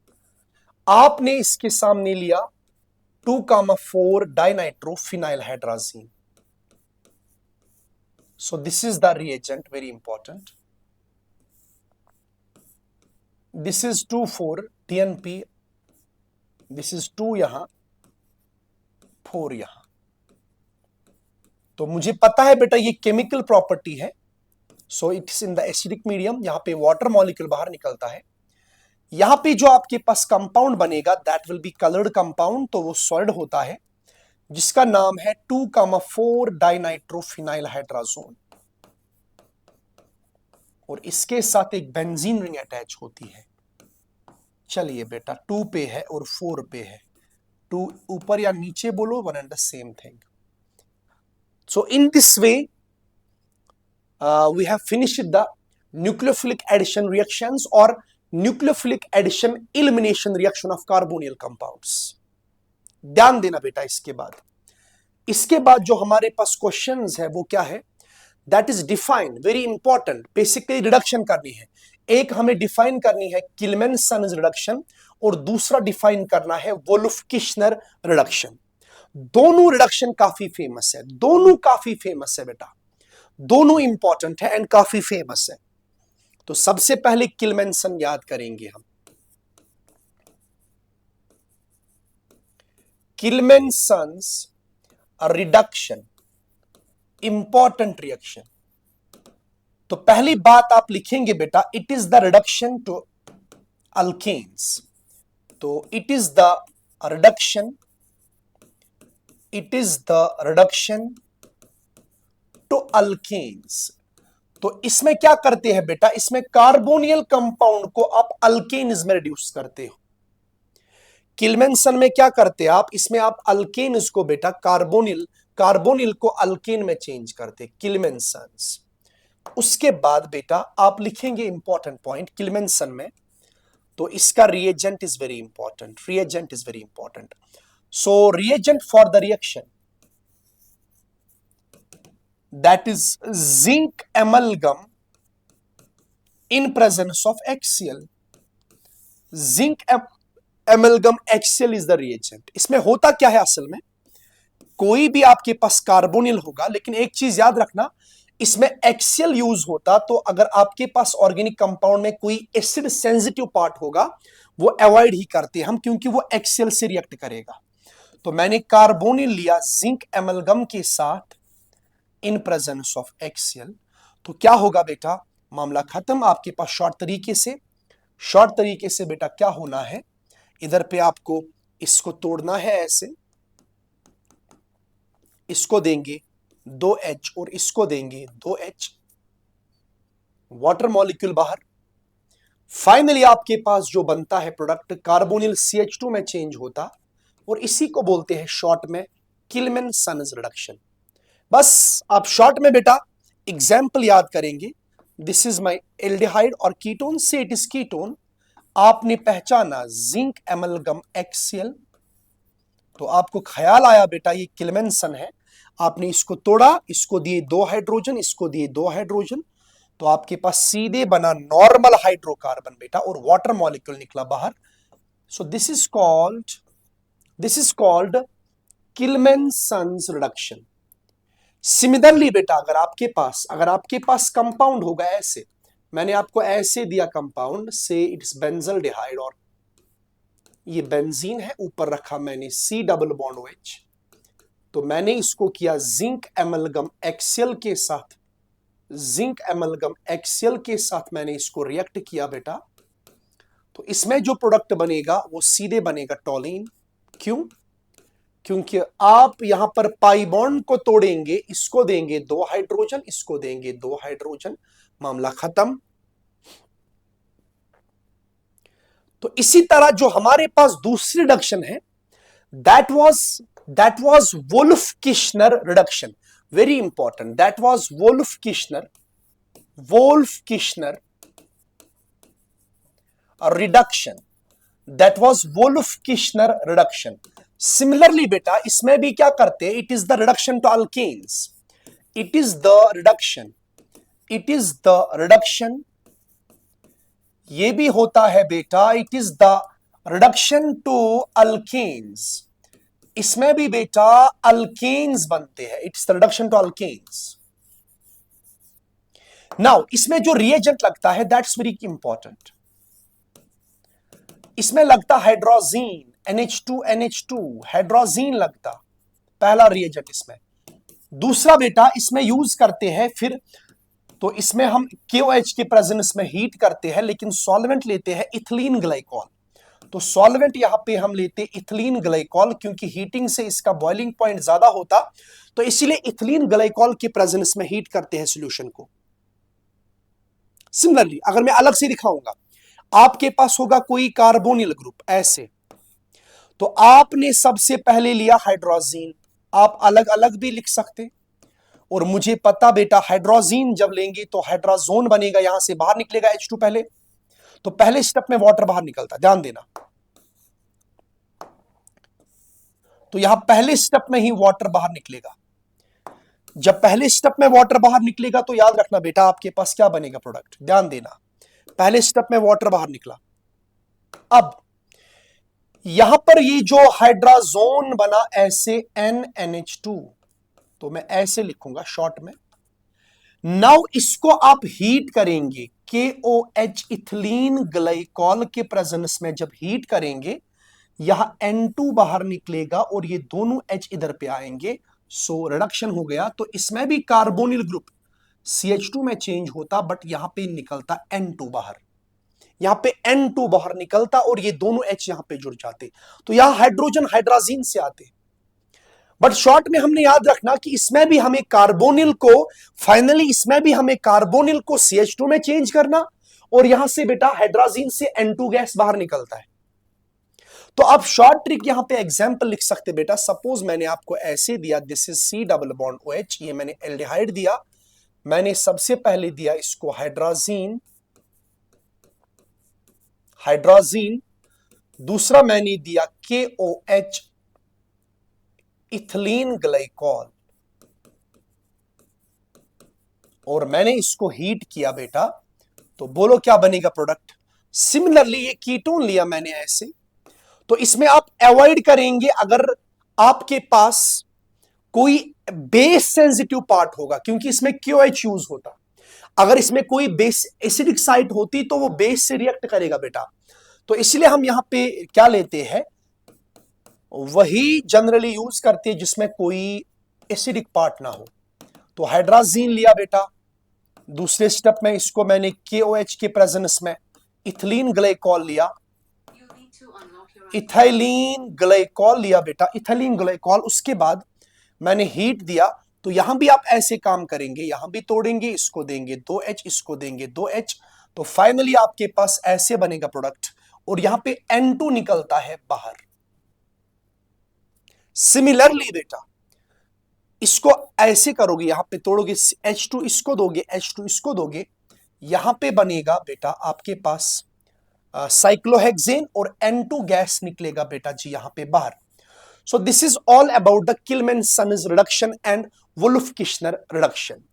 आपने इसके सामने लिया 2,4 dinitrophenyl hydrazine. So this is the reagent, very important. This is 2,4-DNP, this is 2 यहां, 4 यहां। तो मुझे पता है बेटा ये केमिकल प्रॉपर्टी है, so it's in the acidic medium, यहां पे वाटर मॉलिक्यूल बाहर निकलता है, यहां पे जो आपके पास कंपाउंड बनेगा that will be coloured compound, तो वो सॉलिड होता है जिसका नाम है 2,4 डाइनाइट्रोफिनाइल हाइड्राजोन, और इसके साथ एक बेंजीन रिंग अटैच होती है। चलिए बेटा 2 पे है और 4 पे है, 2 ऊपर या नीचे बोलो, one and the same thing. So in this way we have finished the nucleophilic addition reactions or nucleophilic addition elimination reaction of carbonyl compounds। ध्यान देना बेटा, इसके बाद जो हमारे पास क्वेश्चंस है वो क्या है, that is define, very important, basically reduction करनी है। एक हमें डिफाइन करनी है किल्मैन-सन्स रिडक्शन और दूसरा डिफाइन करना है वोल्फ-किश्नर रिडक्शन। दोनों रिडक्शन काफी फेमस है, दोनों काफी फेमस है बेटा, दोनों इंपॉर्टेंट है एंड काफी फेमस है। तो सबसे पहले किल्मैन-सन याद करेंगे हम। Clemmensen's reduction, important reaction. तो पहली बात आप लिखेंगे बेटा, it is the reduction to alkanes. तो it is the reduction, it is the reduction to alkanes. तो इसमें क्या करते हैं बेटा, इसमें कार्बोनियल कंपाउंड को आप अल्केन्स में रिड्यूस करते हो। किल्मैन-सन में क्या करते हैं आप, इसमें आप अल्केन्स को बेटा कार्बोनिल को अल्केन में चेंज करते, किल्मैन-सन्स। उसके बाद बेटा आप लिखेंगे इंपॉर्टेंट पॉइंट किल्मेंसन में, तो इसका reagent is very important, reagent is very important. So reagent for the reaction, that is zinc amalgam in presence of HCl. Zinc amalgam HCl is the reagent. इसमें होता क्या है असल में, कोई भी आपके पास कार्बोनिल होगा, लेकिन एक चीज याद रखना, इसमें HCl यूज होता, तो अगर आपके पास ऑर्गेनिक कंपाउंड में कोई एसिड सेंसिटिव पार्ट होगा वो अवॉइड ही करते हम, क्योंकि वो HCl से रिएक्ट करेगा. तो मैंने कार्बोनिल लिया जिंक एमलगम के साथ इन प्रेजेंस ऑफ HCl, तो क्या होगा बेटा, मामला खत्म. आपके पास शॉर्ट तरीके से बेटा क्या होना है, इधर पे आपको इसको तोड़ना है ऐसे, इसको देंगे 2H और इसको देंगे 2H, वाटर मॉलिक्यूल बाहर. फाइनली आपके पास जो बनता है प्रोडक्ट कार्बोनिल CH2 में चेंज होता, और इसी को बोलते हैं शॉर्ट में किल्मेंसन्स रिडक्शन. बस आप शॉर्ट में बेटा एग्जाम्पल याद करेंगे, दिस इज माई एल्डिहाइड और कीटोन से इट इज कीटोन. आपने पहचाना जिंक एमलगम HCl, तो आपको ख्याल आया बेटा ये किल्मेंसन है. आपने इसको तोड़ा, इसको दिए 2 हाइड्रोजन, इसको दिए 2 हाइड्रोजन, तो आपके पास सीधे बना नॉर्मल हाइड्रोकार्बन बेटा, और वाटर मॉलिक्यूल निकला बाहर. So this is called Clemmensen's reduction. Similarly बेटा अगर आपके पास कंपाउंड होगा ऐसे, मैंने आपको ऐसे दिया कंपाउंड से इट्स बेंजल्डिहाइड, और ये बेंजीन है, ऊपर रखा मैंने C डबल बॉन्ड OH, तो मैंने इसको किया जिंक एमलगम HCl के साथ मैंने इसको रिएक्ट किया बेटा, तो इसमें जो प्रोडक्ट बनेगा वो सीधे बनेगा टॉलिन. क्यों? क्योंकि आप यहां पर पाई बॉन्ड को तोड़ेंगे, इसको देंगे 2 हाइड्रोजन, इसको देंगे 2 हाइड्रोजन, मामला खत्म. तो इसी तरह जो हमारे पास दूसरी रिडक्शन है, that was Wolff Kishner reduction. Very important, that was Wolff Kishner reduction, that was Wolff Kishner reduction. Similarly बेटा इसमें भी क्या करते हैं, it is the reduction to alkanes, it is the reduction, ये भी होता है बेटा, it is the reduction to alkanes. इसमें भी बेटा अल्केन्स बनते हैं, it's the reduction to alkanes. Now इसमें जो रिएजेंट लगता है दैट्स वेरी इंपॉर्टेंट. इसमें लगता हाइड्रोजीन, NH2 हाइड्रोजीन लगता, पहला रिएजेंट इसमें. दूसरा बेटा इसमें यूज करते हैं फिर, तो इसमें हम KOH के प्रेजेंस में हीट करते हैं, लेकिन सॉल्वेंट लेते हैं इथिलीन ग्लाइकॉल. तो सॉल्वेंट यहां पे हम लेते इथिलीन ग्लाइकॉल, क्योंकि हीटिंग से इसका बॉइलिंग पॉइंट ज्यादा होता, तो इसीलिए इथिलीन ग्लाइकॉल के प्रेजेंस में हीट करते हैं सॉल्यूशन को. सिमिलरली अगर मैं अलग से दिखाऊंगा, आपके पास होगा कोई कार्बोनिल ग्रुप ऐसे, तो आपने सबसे पहले लिया हाइड्रोजीन, आप अलग अलग भी लिख सकते, और मुझे पता बेटा हाइड्रोजीन जब लेंगे तो हाइड्रोजोन बनेगा, यहां से बाहर निकलेगा H2 पहले, तो पहले स्टेप में वाटर बाहर निकलता, ध्यान देना. तो यहां पहले स्टेप में ही वाटर बाहर निकलेगा. जब पहले स्टेप में वाटर बाहर निकलेगा तो याद रखना बेटा आपके पास क्या बनेगा प्रोडक्ट, ध्यान देना. पहले स्टेप में वाटर बाहर निकला. अब यहां पर ये जो हाइड्रोजोन बना ऐसे NNH2, तो मैं ऐसे लिखूंगा शॉर्ट में. नाउ इसको आप हीट करेंगे, KOH इथिलीन ग्लाइकॉल के प्रेजेंस में जब हीट करेंगे, यहां N2 बाहर निकलेगा और ये दोनों H इधर पे आएंगे. सो रिडक्शन हो गया. तो इसमें भी कार्बोनिल ग्रुप CH2 में चेंज होता, बट यहां पे निकलता N2 बाहर, यहां पे N2 बाहर निकलता और ये दोनों H यहां पे जुड़ जाते. तो यहां हाइड्रोजन हाइड्रोजीन से आते. बट शॉर्ट में हमने याद रखना कि इसमें भी हमें कार्बोनिल को CH2 में चेंज करना, और यहां से बेटा हाइड्रोजीन से N2 गैस बाहर निकलता है. तो आप शॉर्ट ट्रिक यहां पे एग्जांपल लिख सकते बेटा. सपोज मैंने आपको ऐसे दिया, this is C double bond OH, ये मैंने एल्डिहाइड दिया, मैंने सबसे पहले दिया इसको हाइड्राजीन, हाइड्राजीन। दूसरा मैंने दिया KOH, इथिलीन ग्लाइकॉल, और मैंने इसको हीट किया बेटा, तो बोलो क्या बनेगा प्रोडक्ट। सिमिलरली ये कीटोन लिया मैंने ऐसे, तो इसमें आप अवॉइड करेंगे अगर आपके पास कोई बेस सेंसिटिव पार्ट होगा, क्योंकि इसमें KOH यूज होता। अगर इसमें कोई बेस एसिडिक साइट होती तो वो बेस से रिएक्ट करेगा बेटा, तो इसलिए हम यहां पे क्या लेते हैं, वही जनरली यूज करते हैं जिसमें कोई एसिडिक पार्ट ना हो। तो हाइड्राजीन लिया बेटा, दूसरे स्टेप में इसको मैंने KOH के प्रेजेंस में इथिलीन ग्लाइकॉल लिया, इथाइलीन ग्लाइकॉल लिया बेटा, इथाइलीन ग्लाइकॉल। उसके बाद मैंने हीट दिया, तो यहां भी आप ऐसे काम करेंगे, यहां भी तोड़ेंगे, इसको देंगे 2H, इसको देंगे 2H, तो फाइनली आपके पास ऐसे बनेगा प्रोडक्ट, और यहां पे N2 निकलता है बाहर। सिमिलरली बेटा इसको ऐसे करोगे, यहां पे तोड़ोगे, H2 इसको दोगे, H2 इसको दोगे, यहां पे बनेगा बेटा आपके पास साइक्लोहेक्सेन, और N2 गैस निकलेगा बेटा जी यहां पे बाहर। So this is all about the Clemmensen's reduction and Wolff Kishner reduction.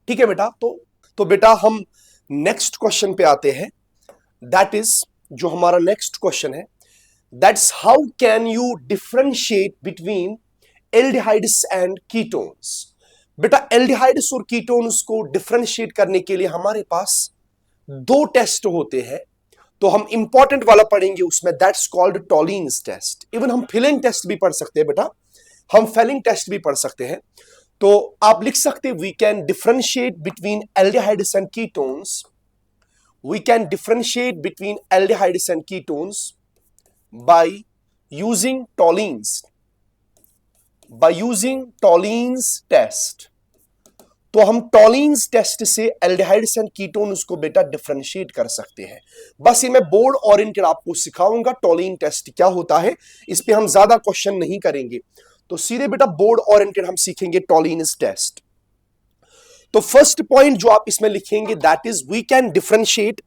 ठीक है बेटा, तो बेटा हम नेक्स्ट क्वेश्चन पे आते हैं। दैट इज जो हमारा नेक्स्ट क्वेश्चन है, that's how can you differentiate between aldehydes and ketones. बेटा एल्डिहाइड्स और कीटोन्स को डिफरेंशिएट करने के लिए हमारे पास दो टेस्ट होते हैं, तो हम इंपॉर्टेंट वाला पढ़ेंगे उसमें, that's called Tollens test. Even हम फिलिंग टेस्ट भी पढ़ सकते हैं बेटा, हम फेलिंग टेस्ट भी पढ़ सकते हैं। तो आप लिख सकते हैं we can differentiate between aldehydes and ketones, we can differentiate between aldehydes and ketones by using Tollens, by using Tollens test. तो हम टॉलिन्स टेस्ट से एल्डिहाइड्स एंड कीटोन्स को बेटा डिफरेंशिएट कर सकते हैं। बस ये मैं बोर्ड ओरिएंटेड आपको सिखाऊंगा टॉलिन टेस्ट क्या होता है, इस पे हम ज्यादा क्वेश्चन नहीं करेंगे, तो सीधे बेटा बोर्ड ओरिएंटेड हम सीखेंगे टॉलिन्स टेस्ट। तो फर्स्ट पॉइंट जो आप इसमें लिखेंगे, that is we can differentiate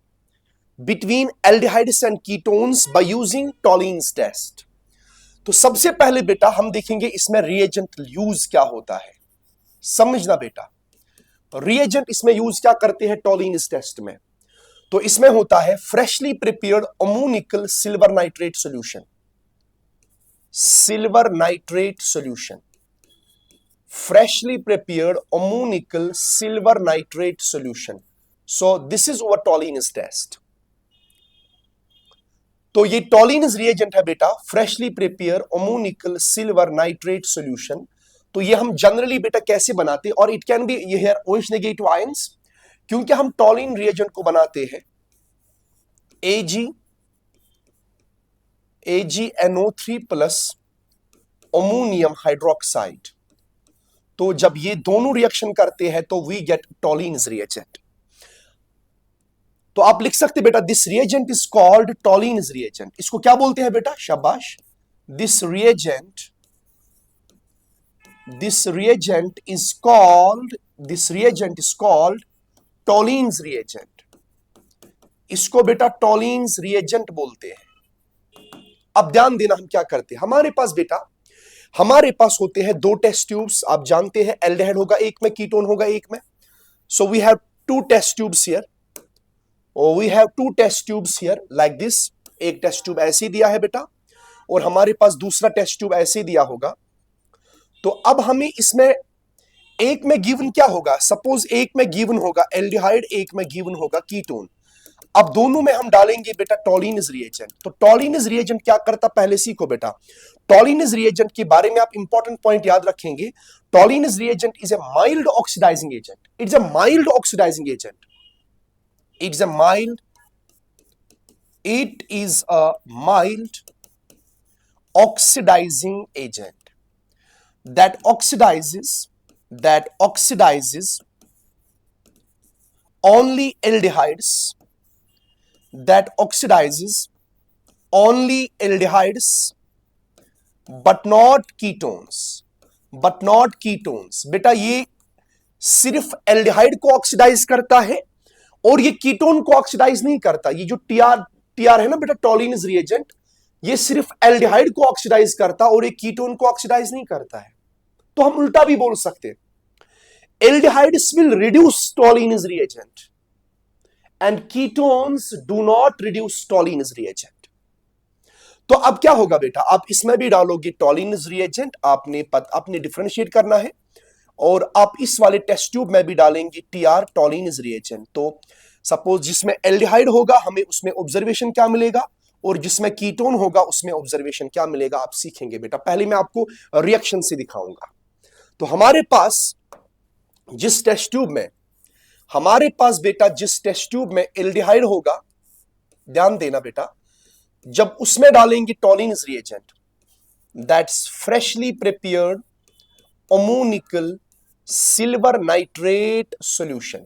between aldehydes and ketones by using Tollens test. तो सबसे पहले बेटा हम देखेंगे इसमें रिएजेंट यूज क्या होता है, समझना बेटा। रिएजेंट इसमें यूज क्या करते हैं टॉलिन्स टेस्ट में, तो इसमें होता है freshly prepared ammoniacal silver nitrate solution, silver nitrate solution, freshly prepared ammonical silver nitrate solution. So this is our Tollens test. तो ये टॉलिन्स रिएजेंट है बेटा, freshly prepare ammoniacal silver nitrate solution. तो ये हम जनरली बेटा कैसे बनाते हैं, और इट कैन बी ये है OH नेगेटिव आयंस, क्योंकि हम टॉलिन रिएजेंट को बनाते हैं AgNO3 प्लस अमोनियम हाइड्रोक्साइड। तो जब ये दोनों रिएक्शन करते हैं तो वी गेट टॉलिन्स रिएजेंट। तो आप लिख सकते बेटा this reagent is called Tollens reagent. इसको क्या बोलते हैं बेटा, शाबाश, this reagent is called Tollens reagent. इसको बेटा टॉलिन्स रिएजेंट बोलते हैं। अब ध्यान देना हम क्या करते हैं, हमारे पास होते हैं दो टेस्ट ट्यूब्स, आप जानते हैं एल्डिहाइड होगा एक में, कीटोन होगा एक में। So we have two test tubes here, like this. एक टेस्ट ट्यूब ऐसे दिया है बेटा, और हमारे पास दूसरा टेस्ट ट्यूब ऐसे दिया होगा। तो अब हमें इसमें एक में गिवन क्या होगा, सपोज एक में गिवन होगा एल्डिहाइड, एक में गिवन होगा कीटोन। अब दोनों में हम डालेंगे बेटा टॉलिन्स रिएजेंट। तो टॉलिन्स रिएजेंट क्या करता, पहले सीखो बेटा। टॉलिन्स रिएजेंट के बारे में आप इंपॉर्टेंट पॉइंट याद रखेंगे। Tollens reagent is a mild oxidising agent, it's a mild oxidising agent, it is a mild oxidizing agent that oxidizes only aldehydes, but not ketones, बेटा ये सिर्फ एल्डिहाइड को ऑक्सीडाइज करता है और ये कीटोन को ऑक्सीडाइज नहीं करता। ये जो टीआर है ना बेटा, टॉलिनस रिएजेंट, ये सिर्फ एल्डिहाइड को ऑक्सीडाइज करता और ये कीटोन को ऑक्सीडाइज नहीं करता है। तो हम उल्टा भी बोल सकते हैं, aldehydes will reduce Tollens reagent and ketones do not reduce Tollens reagent. तो अब क्या होगा बेटा, आप इसमें भी डालोगे टॉलिनस रिएजेंट, आपने डिफरेंशिएट करना है, और आप इस वाले टेस्ट ट्यूब में भी डालेंगे टीआर टॉलिनस रिएजेंट। तो सपोज जिसमें एल्डिहाइड होगा हमें उसमें ऑब्जर्वेशन क्या मिलेगा, और जिसमें कीटोन होगा उसमें ऑब्जर्वेशन क्या मिलेगा, आप सीखेंगे बेटा। पहले मैं आपको रिएक्शन से दिखाऊंगा। तो हमारे पास जिस टेस्ट ट्यूब में जिस टेस्ट ट्यूब में एल्डिहाइड होगा, ध्यान देना बेटा, जब उसमें डालेंगे Tollens reagent, that's freshly prepared ammoniacal silver nitrate solution.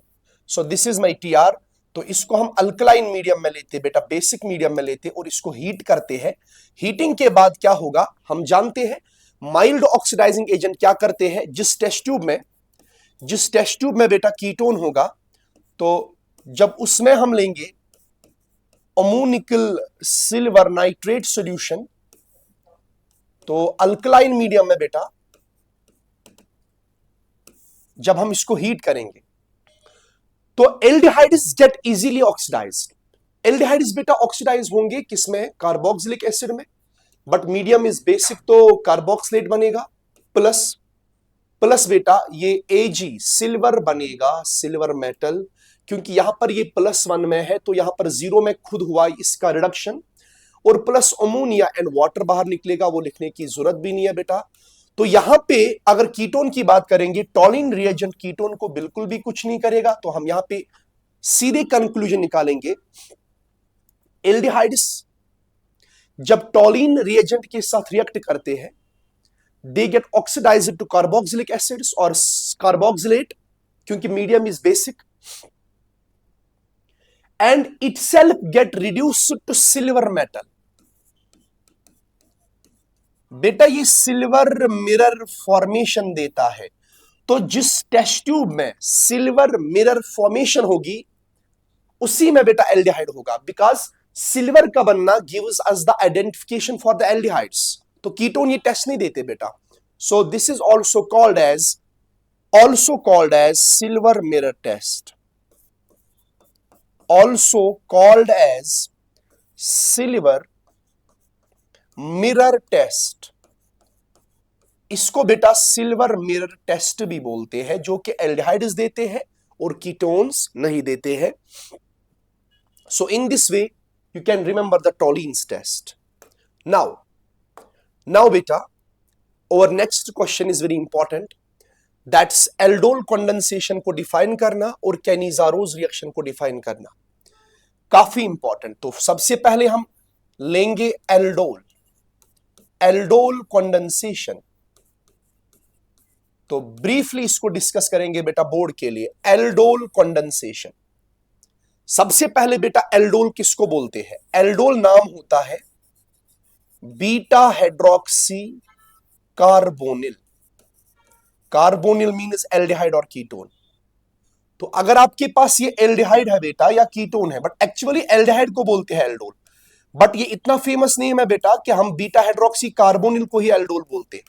So this is my TR. तो इसको हम अल्कलाइन मीडियम में लेते बेटा, बेसिक मीडियम में लेते और इसको हीट करते हैं। हीटिंग के बाद क्या होगा हम जानते हैं। माइल्ड ऑक्सीडाइजिंग एजेंट क्या करते हैं, जिस टेस्ट ट्यूब में बेटा कीटोन होगा, तो जब उसमें हम लेंगे अमोनिकल सिल्वर नाइट्रेट सॉल्यूशन, तो अल्कलाइन मीडियम में बेटा जब हम इसको हीट करेंगे तो aldehydes get easily oxidized. Aldehydes बेटा ऑक्सीडाइज होंगे किसमें, कार्बोक्सिलिक एसिड में, बट मीडियम इज बेसिक तो कार्बोक्सिलेट बनेगा, प्लस बेटा ये Ag सिल्वर बनेगा, सिल्वर मेटल, क्योंकि यहां पर ये +1 में है तो यहां पर 0 में खुद हुआ इसका रिडक्शन, और प्लस अमोनिया एंड वाटर बाहर निकलेगा, वो लिखने की जरूरत भी नहीं है बेटा। तो यहां पे अगर कीटोन की बात करेंगे, टॉलिन रिएजेंट कीटोन को बिल्कुल भी कुछ नहीं करेगा, तो हम यहां पे सीधे कंक्लूजन निकालेंगे, एल्डिहाइड्स जब टॉलिन रिएजेंट के साथ रिएक्ट करते हैं, they get oxidized to carboxylic acids और कार्बोक्सिलेट, क्योंकि medium is basic, and itself get reduced to silver metal. बेटा ये सिल्वर मिरर फॉर्मेशन देता है। तो जिस टेस्ट ट्यूब में सिल्वर मिरर फॉर्मेशन होगी उसी में बेटा एल्डिहाइड होगा, बिकॉज सिल्वर का बनना gives us the identification for the aldehydes. तो कीटोन ये टेस्ट नहीं देते बेटा। So this is also called as silver mirror test, also called as silver mirror test। इसको बेटा सिल्वर मिरर टेस्ट भी बोलते हैं, जो कि एल्डिहाइड्स देते हैं और कीटोन्स नहीं देते हैं। So in this way you can remember the Tollens test. Now बेटा और next question is very important, that's aldol condensation को डिफाइन करना और कैनिजारोज रिएक्शन को डिफाइन करना, काफी इंपॉर्टेंट। तो सबसे पहले हम लेंगे एल्डोल कंडेंसेशन। तो ब्रीफली इसको डिस्कस करेंगे बेटा बोर्ड के लिए। एल्डोल कंडेंसेशन, सबसे पहले बेटा एल्डोल किसको बोलते हैं, एल्डोल नाम होता है beta hydroxy carbonyl. Carbonyl means aldehyde और कीटोन। तो अगर आपके पास ये एल्डिहाइड है बेटा या कीटोन है, बट एक्चुअली एल्डिहाइड को बोलते हैं एल्डोल, बट ये इतना फेमस नहीं है बेटा कि हम बीटा हाइड्रोक्सी कार्बोनिल को ही एल्डोल बोलते हैं।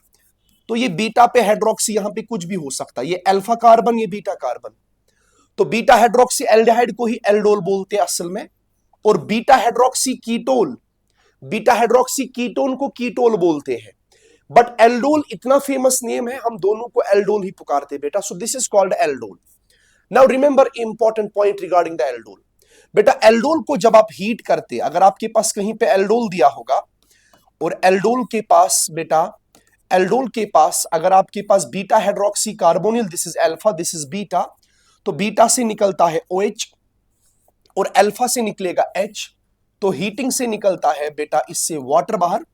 तो ये बीटा पे हाइड्रोक्सी, यहां पे कुछ भी हो सकता है, ये अल्फा कार्बन, ये बीटा कार्बन। तो बीटा हाइड्रोक्सी एल्डिहाइड को ही एल्डोल बोलते हैं असल में, और बीटा हाइड्रोक्सी कीटोन को कीटोल बोलते हैं। बट एल्डोल इतना फेमस नेम है, हम दोनों को एल्डोल ही पुकारते बेटा। So this is called aldol. Now remember important point regarding the aldol. बेटा एल्डोल को जब आप हीट करते, अगर आपके पास कहीं पे एल्डोल दिया होगा और एल्डोल के पास अगर आपके पास beta hydroxy carbonyl, this is alpha, this is beta, तो बीटा से निकलता है OH और अल्फा से निकलेगा H, तो हीटिंग से निकलता है बेटा इससे वाटर बाहर,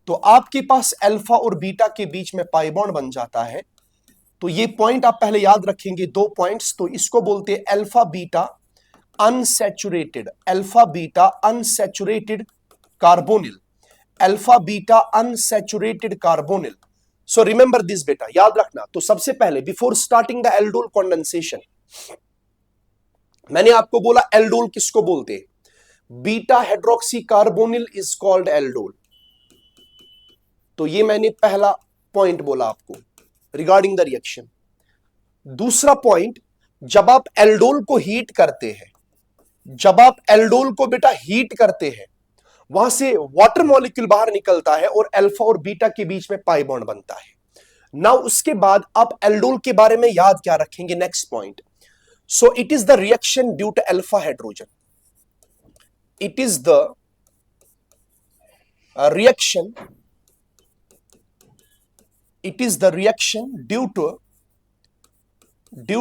तो आपके पास अल्फा और बीटा के बीच में पाई बॉन्ड बन जाता है। तो ये पॉइंट आप पहले याद रखेंगे, 2 पॉइंट्स। तो इसको बोलते हैं alpha beta unsaturated carbonyl, alpha beta unsaturated carbonyl. So remember this बेटा, याद रखना। तो सबसे पहले before starting the aldol condensation, मैंने आपको बोला एल्डोल किसको बोलते हैं? Beta hydroxy carbonyl is called aldol. तो ये मैंने पहला पॉइंट बोला आपको रिगार्डिंग द रिएक्शन। दूसरा पॉइंट, जब आप एल्डोल को हीट करते हैं, जब आप एल्डोल को बेटा हीट करते हैं, वहां से वाटर मॉलिक्यूल बाहर निकलता है और अल्फा और बीटा के बीच में पाई बॉन्ड बनता है। नाउ उसके बाद आप एल्डोल के बारे में याद क्या रखेंगे? Next point, so it is the reaction due to alpha hydrogen. It is the reaction, it is the reaction due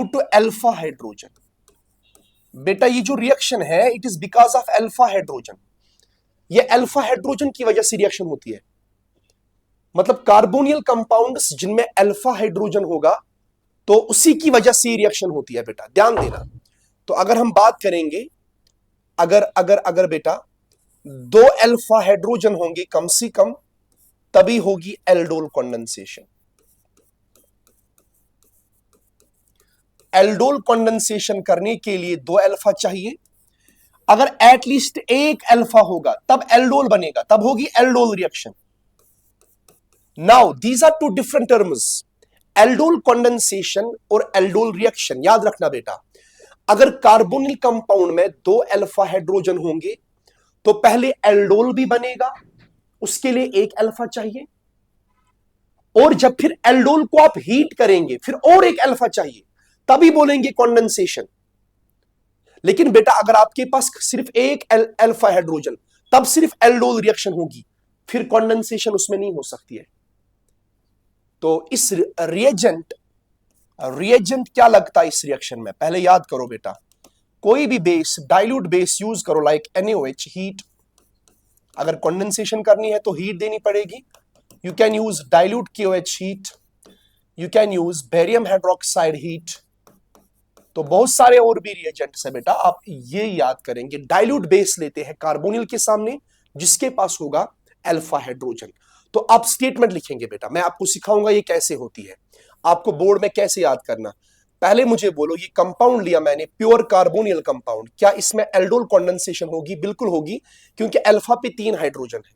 to alpha hydrogen. बेटा ये जो रिएक्शन है, it is because of alpha hydrogen. ये अल्फा हाइड्रोजन की वजह से reaction होती है। मतलब कार्बोनियल कंपाउंड्स जिनमें अल्फा हाइड्रोजन होगा तो उसी की वजह से रिएक्शन होती है बेटा, ध्यान देना। तो अगर हम बात करेंगे, अगर बेटा दो अल्फा हाइड्रोजन होंगे कम से कम, तभी होगी एल्डोल कंडेंसेशन। एल्डोल कंडेंसेशन करने के लिए दो अल्फा चाहिए। अगर एटलीस्ट एक अल्फा होगा तब एल्डोल बनेगा, तब होगी aldol reaction. Now these are two different terms, aldol condensation और एल्डोल रिएक्शन। याद रखना बेटा, अगर कार्बोनिल कंपाउंड में दो अल्फा हाइड्रोजन होंगे तो पहले एल्डोल भी बनेगा, उसके लिए एक अल्फा चाहिए, और जब फिर एल्डोल को आप हीट करेंगे फिर और एक अल्फा चाहिए, तभी बोलेंगे कंडेंसेशन। लेकिन बेटा अगर आपके पास सिर्फ एक अल्फा हाइड्रोजन, तब सिर्फ एल्डोल रिएक्शन होगी, फिर कंडेंसेशन उसमें नहीं हो सकती है। तो इस रिएजेंट क्या लगता है इस रिएक्शन में? पहले याद करो बेटा, कोई भी बेस, डाइल्यूट बेस यूज करो, लाइक NaOH, हीट। अगर कंडेंसेशन करनी है तो हीट देनी पड़ेगी। You can use dilute KOH heat, you can use barium hydroxide heat. तो बहुत सारे और भी रिएजेंट्स है बेटा, आप ये याद करेंगे। डाइल्यूट बेस लेते हैं कार्बोनिल के सामने जिसके पास होगा अल्फा हाइड्रोजन। तो आप स्टेटमेंट लिखेंगे बेटा, मैं आपको सिखाऊंगा ये कैसे होती है, आपको बोर्ड में कैसे याद करना। पहले मुझे बोलो, ये कंपाउंड लिया मैंने, प्योर कार्बोनियल कंपाउंड, क्या इसमें एल्डोल कंडेंसेशन होगी? बिल्कुल होगी, क्योंकि अल्फा पे 3 हाइड्रोजन है।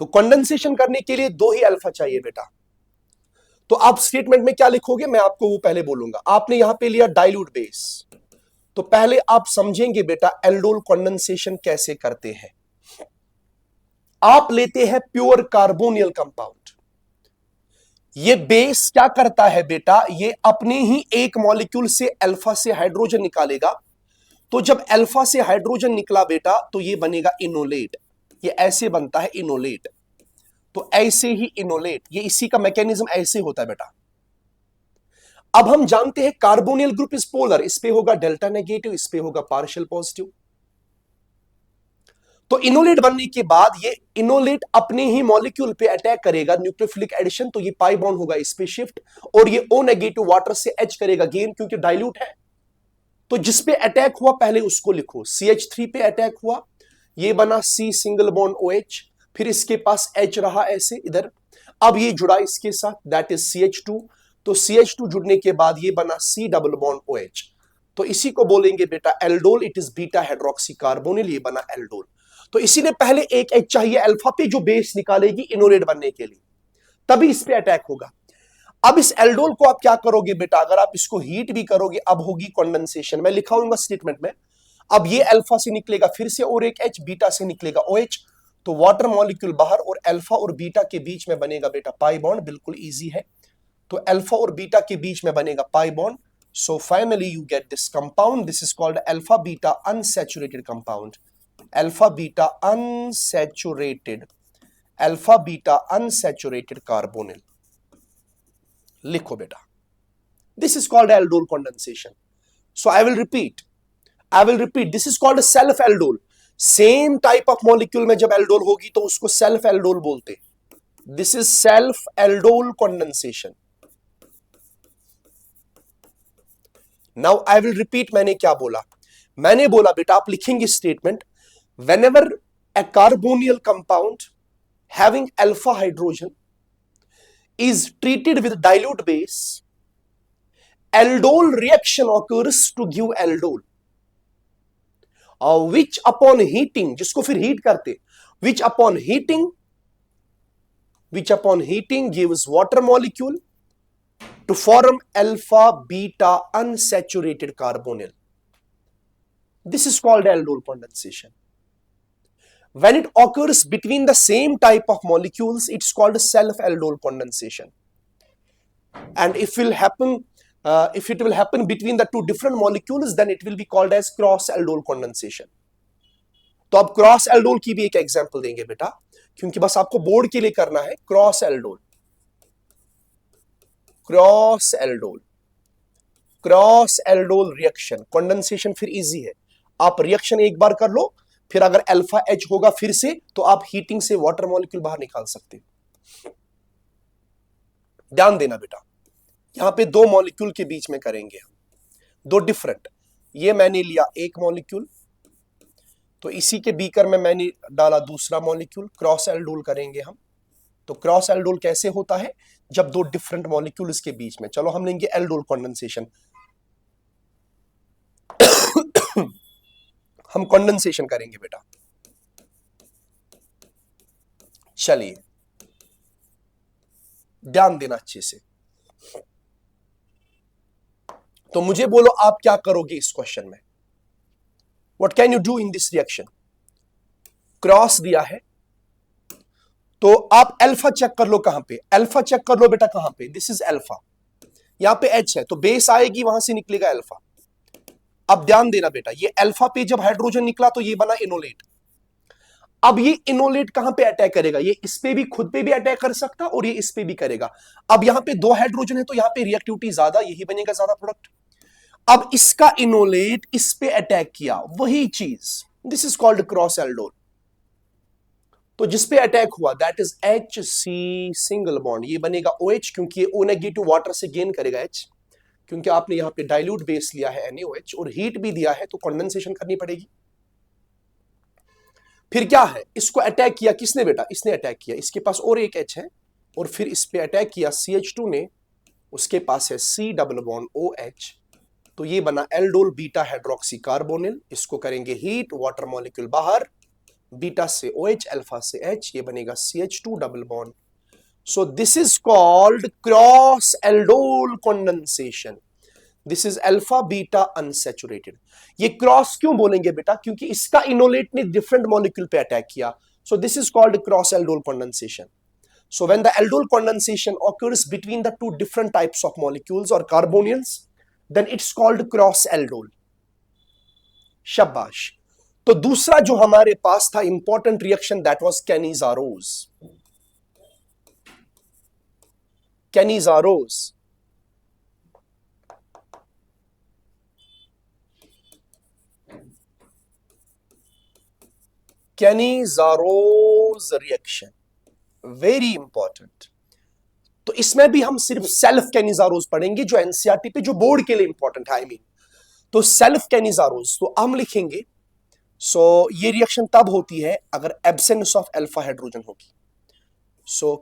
तो कंडेंसेशन करने के लिए 2 ही अल्फा चाहिए बेटा। तो आप स्टेटमेंट में क्या लिखोगे, मैं आपको वो पहले बोलूंगा। आपने यहां पे लिया डाइल्यूट बेस, तो पहले आप समझेंगे बेटा एल्डोल कंडेंसेशन कैसे करते हैं। आप लेते हैं प्योर कार्बोनियल कंपाउंड, ये बेस क्या करता है बेटा, ये अपने ही एक मॉलिक्यूल से अल्फा से हाइड्रोजन निकालेगा। तो जब अल्फा से हाइड्रोजन निकला बेटा तो ये बनेगा इनोलेट, ये ऐसे बनता है इनोलेट। तो ऐसे ही इनोलेट, ये इसी का मैकेनिज्म ऐसे होता है बेटा। अब हम जानते हैं कार्बोनियल ग्रुप इज पोलर, इस पे होगा डेल्टा नेगेटिव, इस पे होगा पार्शियल पॉजिटिव। तो इनोलेट बनने के बाद ये इनोलेट अपने ही मॉलिक्यूल पे अटैक करेगा, न्यूक्लियोफिलिक एडिशन, तो ये पाई बॉन्ड होगा इस पे शिफ्ट, और ये O नेगेटिव वाटर से H करेगा गेन, क्योंकि डाइल्यूट है। तो जिस पे अटैक हुआ पहले उसको लिखो, CH3 पे अटैक हुआ, ये बना C सिंगल बॉन्ड OH, फिर इसके पास H रहा ऐसे इधर, अब ये जुड़ा इसके साथ, दैट इज CH2। तो CH2 जुड़ने के बाद ये बना C डबल बॉन्ड OH, तो इसी को बोलेंगे बेटा aldol. It is beta hydroxy carbonyl, ये बना एल्डोल। तो इसी ने पहले एक H चाहिए अल्फा पे जो बेस निकालेगी इनोलेट बनने के लिए, तभी इस पे अटैक होगा। अब इस एल्डोल को आप क्या करोगे बेटा, अगर आप इसको हीट भी करोगे अब होगी कंडेंसेशन, मैं लिखाऊंगा स्टेटमेंट में। अब ये अल्फा से निकलेगा फिर से और एक H, बीटा से निकलेगा OH, तो वाटर मॉलिक्यूल बाहर और अल्फा और बीटा के बीच में बनेगा बेटा पाई बॉन्ड, बिल्कुल इजी है। तो अल्फा और बीटा के बीच में बनेगा pi bond. So finally you get this compound, this is called alpha beta unsaturated compound, alpha beta unsaturated, alpha beta unsaturated carbonyl. लिखो बेटा, this is called aldol condensation. So I will repeat, this is called self aldol. Same type of molecule में जब aldol होगी तो उसको self aldol बोलते। This is self aldol condensation. Now I will repeat, मैंने क्या बोला, मैंने बोला बेटा आप लिखेंगे statement, whenever a carbonyl compound having alpha hydrogen is treated with dilute base, aldol reaction occurs to give aldol, which upon heating, जिसको फिर हीट करते, which upon heating gives water molecule to form alpha beta unsaturated carbonyl. This is called aldol condensation. When it occurs between the same type of molecules, it's called self-aldol condensation. And if it will happen between the two different molecules, then it will be called as cross-aldol condensation. तो अब cross aldol की भी एक example देंगे बेटा, क्योंकि बस आपको बोर्ड के लिए करना है। क्रॉस एल्डोल रिएक्शन कंडेंसेशन फिर इजी है, आप रिएक्शन एक बार कर लो, फिर अगर अल्फा एच होगा फिर से, तो आप हीटिंग से वाटर मॉलिक्यूल बाहर निकाल सकते हो। ध्यान देना बेटा, यहां पे दो मॉलिक्यूल के बीच में करेंगे हम, दो डिफरेंट। ये मैंने लिया एक मॉलिक्यूल, तो इसी के बीकर में मैंने डाला दूसरा मॉलिक्यूल, क्रॉस एल्डोल करेंगे हम। तो क्रॉस एल्डोल कैसे होता है? जब दो डिफरेंट मॉलिक्यूल्स के बीच में, चलो हम लेंगे एल्डोल कंडेंसेशन। हम कंडेंसेशन करेंगे बेटा, चलिए ध्यान देना अच्छे से। तो मुझे बोलो आप क्या करोगे इस क्वेश्चन में, what can you do in this reaction? Cross दिया है, तो आप अल्फा चेक कर लो, कहां पे अल्फा चेक कर लो बेटा, कहां पे? दिस इज अल्फा, यहां पे एच है, तो बेस आएगी, वहां से निकलेगा अल्फा। अब ध्यान देना बेटा, ये अल्फा पे जब हाइड्रोजन निकला तो ये बना इनोलेट। अब ये इनोलेट कहां पे अटैक करेगा? ये इस पे भी, खुद पे भी अटैक कर सकता और ये इस पे भी करेगा। अब यहां पे दो हाइड्रोजन है, तो यहां पे रिएक्टिविटी ज्यादा, यही बनेगा ज्यादा प्रोडक्ट। अब इसका इनोलेट इस पे अटैक किया, वही चीज, this is called cross aldol. तो जिस पे अटैक हुआ that is HC single bond, ये बनेगा OH, क्योंकि ये O नेगेटिव वाटर से गेन करेगा H, क्योंकि आपने यहां पे डाइल्यूट बेस लिया है NaOH और हीट भी दिया है, तो कंडेंसेशन करनी पड़ेगी। फिर क्या है, इसको अटैक किया किसने बेटा? इसने अटैक किया, इसके पास और एक H है, और फिर इस पे अटैक किया CH2 ने, उसके पास है C डबल बॉन्ड OH, तो ये बना एल्डोल बीटा हाइड्रोक्सी कार्बोनिल। इसको करेंगे हीट, वाटर मॉलिक्यूल बाहर, बीटा से OH, अल्फा से H, ये बनेगा CH2 double bond. So this is called cross aldol condensation. This is alpha beta unsaturated. ये क्रॉस क्यों बोलेंगे बेटा? क्योंकि इसका इनोलेट ने डिफरेंट मॉलिक्यूल पे अटैक किया, सो this is called cross aldol condensation. So when the aldol condensation occurs between the two different types of molecules or carbonyls, then it's called cross aldol. शाबाश। तो दूसरा जो हमारे पास था important reaction, that was Cannizzaro's. Cannizzaro's reaction very important. तो इसमें भी हम सिर्फ सेल्फ कैनिजारोज पढ़ेंगे, जो एनसीईआरटी पे, जो बोर्ड के लिए इंपॉर्टेंट है, तो सेल्फ कैनिजारोज तो हम लिखेंगे। सो ये रिएक्शन तब होती है अगर एब्सेंस ऑफ अल्फा हाइड्रोजन होगी। सो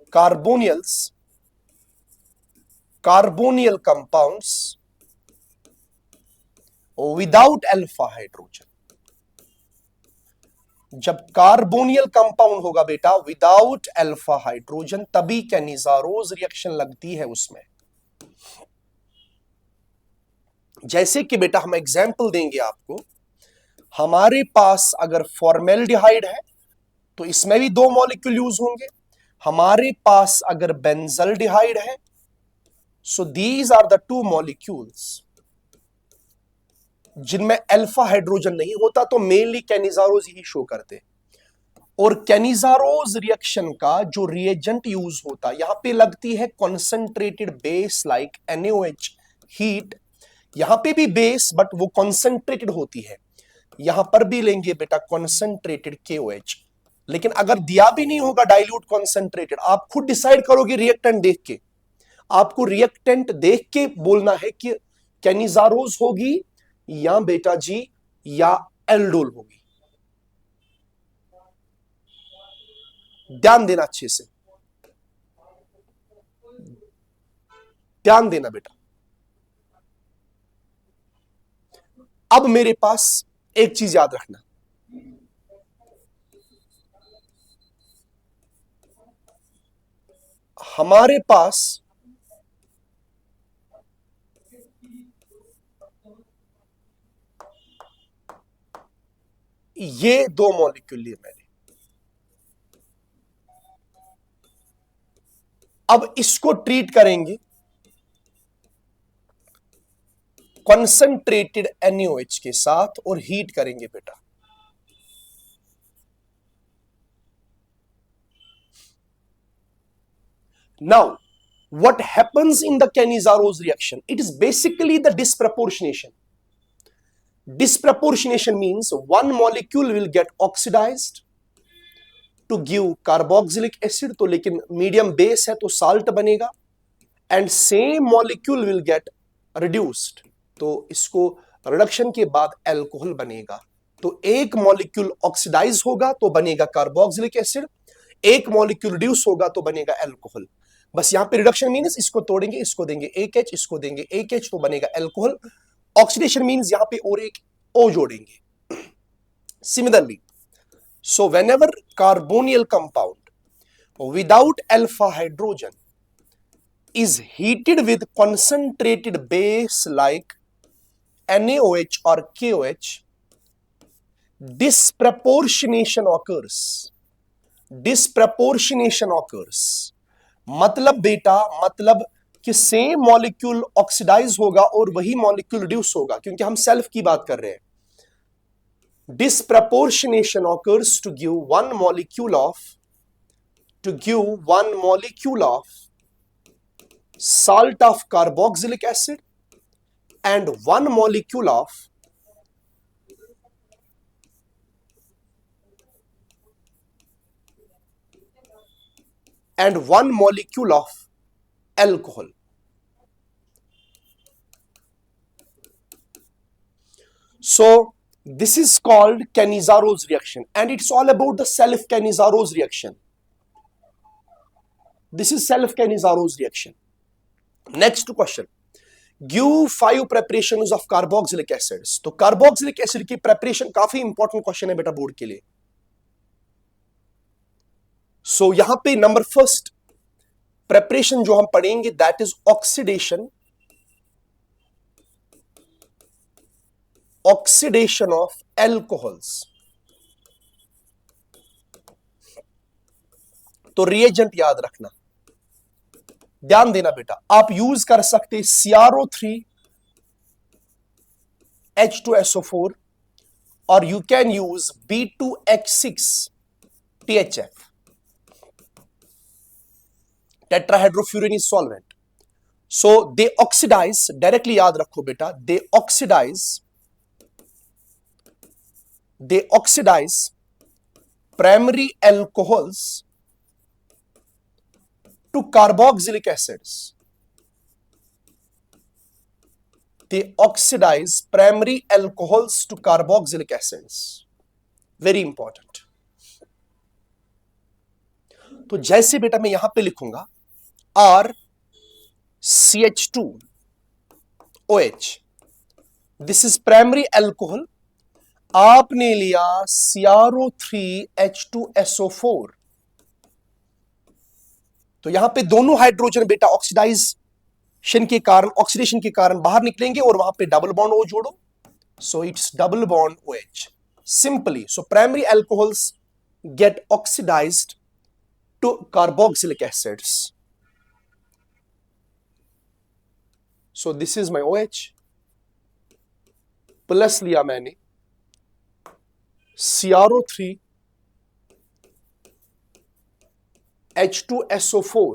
कार्बोनियल कंपाउंड्स विदाउट अल्फा हाइड्रोजन। जब कार्बोनियल कंपाउंड होगा बेटा विदाउट अल्फा हाइड्रोजन, तभी कैनिजारोज रिएक्शन लगती है उसमें। जैसे कि बेटा हम एग्जाम्पल देंगे आपको, हमारे पास अगर फॉर्मेल्डिहाइड है तो इसमें भी दो मॉलिक्यूल यूज होंगे। हमारे पास अगर बेंजल्डिहाइड है, so these are the two molecules जिनमें अल्फा हाइड्रोजन नहीं होता, तो मेनली कैनिजारोज ही शो करते। और कैनिजारोज रिएक्शन का जो रिएजेंट यूज होता, यहां पे लगती है concentrated base like NaOH heat. यहां पे भी बेस, बट वो कॉन्सेंट्रेटेड होती है। यहां पर भी लेंगे बेटा कॉन्सेंट्रेटेड KOH। लेकिन अगर दिया भी नहीं होगा डाइल्यूट कॉन्सेंट्रेटेड, आप खुद डिसाइड करोगे रिएक्टेंट देख के। आपको रिएक्टेंट देख के बोलना है कि कैनिजारोज होगी या बेटा जी या एल्डोल होगी। ध्यान देना अच्छे से, ध्यान देना बेटा। अब मेरे पास एक चीज याद रखना, हमारे पास ये दो मॉलिक्यूल लिए मैंने, अब इसको ट्रीट करेंगे कंसंट्रेटेड NaOH के साथ और हीट करेंगे बेटा। Now, what happens in the Cannizzaro reaction? It is basically the disproportionation. Disproportionation means one molecule will get oxidized to give carboxylic acid, तो लेकिन medium base है तो salt बनेगा, and same molecule will get reduced, तो इसको reduction के बाद alcohol बनेगा। तो एक molecule oxidize होगा तो बनेगा carboxylic acid, एक molecule reduce होगा तो बनेगा alcohol। बस यहां पे रिडक्शन मीन्स इसको तोड़ेंगे, इसको देंगे एक H, इसको देंगे एक H, तो बनेगा एल्कोहल। ऑक्सीडेशन मीन्स यहां पे और एक O जोड़ेंगे। Similarly, so whenever carbonyl compound without alpha hydrogen is heated with concentrated base like NaOH or KOH, disproportionation occurs. Disproportionation occurs मतलब बेटा, मतलब कि सेम मॉलिक्यूल ऑक्सीडाइज होगा और वही मॉलिक्यूल रिड्यूस होगा, क्योंकि हम सेल्फ की बात कर रहे हैं। Disproportionation occurs to give one molecule of salt of carboxylic acid and one molecule of alcohol. So this is called Cannizzaro reaction, and it's all about the self-Cannizzaro reaction. This is self-Cannizzaro reaction. Next question, give 5 preparations of carboxylic acids. तो carboxylic acid की preparation काफी important question है बेटा board के लिए। So यहां पे number first preparation जो हम पढ़ेंगे that is oxidation of alcohols. तो reagent याद रखना, ध्यान देना बेटा, आप यूज कर सकते CrO3 H2SO4 और you can use B2H6 THF, tetrahydrofuranate solvent. So they oxidize, directly याद रखो बेटा, they oxidize primary alcohols to carboxylic acids. They oxidize primary alcohols to carboxylic acids. Very important. तो जैसे बेटा मैं यहां पे लिखूंगा RCH2OH, this is primary alcohol, आपने लिया CrO3H2SO4, तो यहां पे दोनों हाइड्रोजन बेटा ऑक्सीडेशन के कारण बाहर निकलेंगे और वहां पे डबल बॉन्ड O जोड़ो, so it's double bond OH simply. So primary alcohols get oxidized to carboxylic acids. So this is my OH, plus लिया मैंने CrO3 H2SO4,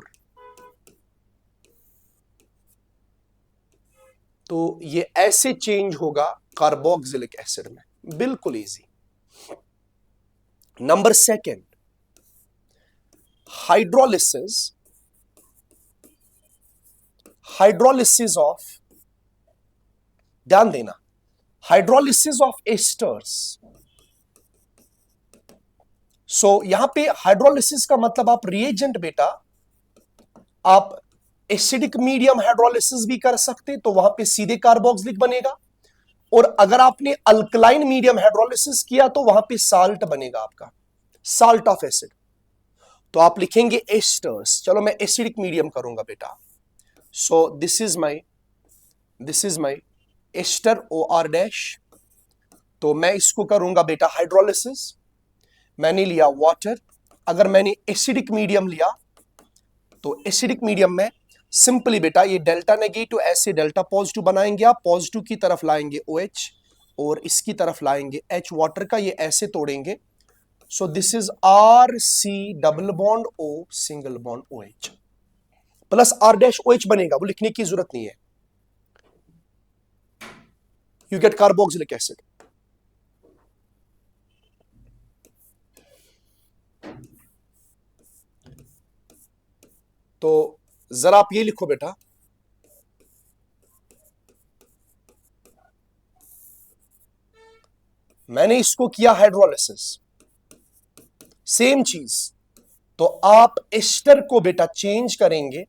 तो ये ऐसे चेंज होगा कार्बोक्सिलिक एसिड में, बिल्कुल easy. Number second, hydrolysis of, ध्यान देना, हाइड्रोलिसिस ऑफ एस्टर्स। सो यहां पे हाइड्रोलिसिस का मतलब आप रिएजेंट बेटा आप एसिडिक मीडियम हाइड्रोलिसिस भी कर सकते तो वहां पे सीधे कार्बोक्सिलिक बनेगा, और अगर आपने अल्कलाइन मीडियम हाइड्रोलिसिस किया तो वहां पे साल्ट बनेगा आपका, साल्ट ऑफ एसिड। तो आप लिखेंगे एस्टर्स। चलो मैं एसिडिक मीडियम करूंगा बेटा। So this is my ester O R dash. तो मैं इसको करूंगा बेटा हाइड्रोलिसिस। मैंने लिया वाटर। अगर मैंने एसिडिक मीडियम लिया तो एसिडिक मीडियम में सिंपली बेटा ये डेल्टा नेगेटिव ऐसे डेल्टा पॉजिटिव बनाएंगे, आप पॉजिटिव की तरफ लाएंगे OH और इसकी तरफ लाएंगे H वाटर का, ये ऐसे तोड़ेंगे। सो this is RC double bond O single bond OH plus R dash OH बनेगा, वो लिखने की जरूरत नहीं है। You get carboxylic acid. तो जरा आप ये लिखो बेटा, मैंने इसको किया हाइड्रोलिसिस, सेम चीज। तो आप एस्टर को बेटा चेंज करेंगे,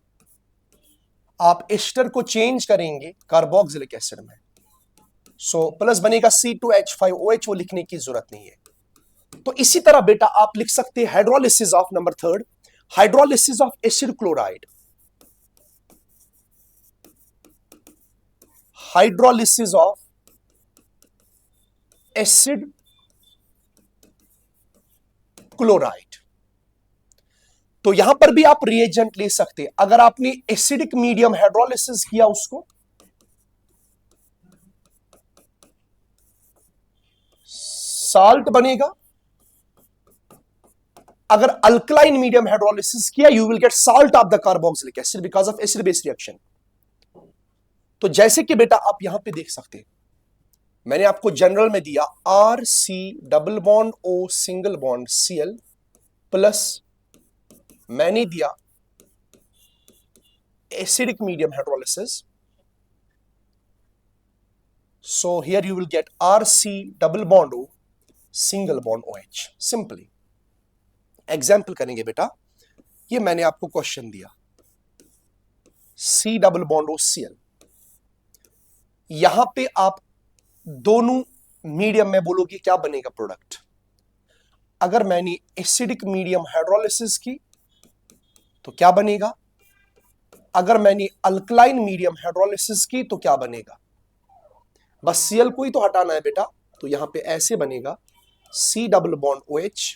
आप एस्टर को चेंज करेंगे कार्बोक्सिलिक एसिड में। सो प्लस बनेगा C2H5OH, वो लिखने की जरूरत नहीं है। तो इसी तरह बेटा आप लिख सकते हैं hydrolysis of number third, hydrolysis of acid chloride, hydrolysis of acid chloride. तो यहां पर भी आप रिएजेंट ले सकते हैं। अगर आपने एसिडिक मीडियम हाइड्रोलिसिस किया उसको साल्ट बनेगा, अगर अल्कलाइन मीडियम हाइड्रोलिसिस किया you will gate salt of the carboxylic acid because of acid base reaction. तो जैसे कि बेटा आप यहां पे देख सकते हैं, मैंने आपको जनरल में दिया RC double bond O single bond Cl plus मैंने दिया acidic medium hydrolysis. So here you will gate RC double bond O single bond OH। Simply example करेंगे बेटा, ये मैंने आपको क्वेश्चन दिया C double bond O Cl, यहां पे आप दोनों मीडियम में बोलोगे क्या बनेगा प्रोडक्ट। अगर मैंने एसिडिक मीडियम हाइड्रोलिसिस की तो क्या बनेगा, अगर मैंने अल्कलाइन मीडियम हाइड्रोलिसिस की तो क्या बनेगा। बस Cl को ही तो हटाना है बेटा, तो यहां पे ऐसे बनेगा C double bond OH,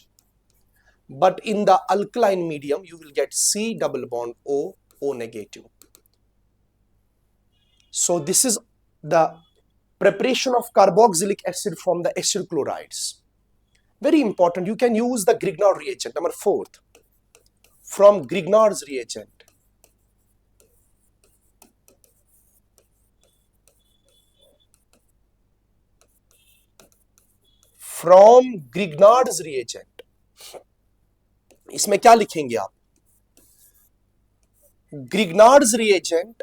but in the alkaline medium you will get C double bond O negative. So this is the preparation of carboxylic acid from the acid chlorides. Very important, you can use the Grignard reagent. Number fourth, from Grignard's reagent. From Grignard's reagent. इसमें क्या लिखेंगे आप, Grignard's reagent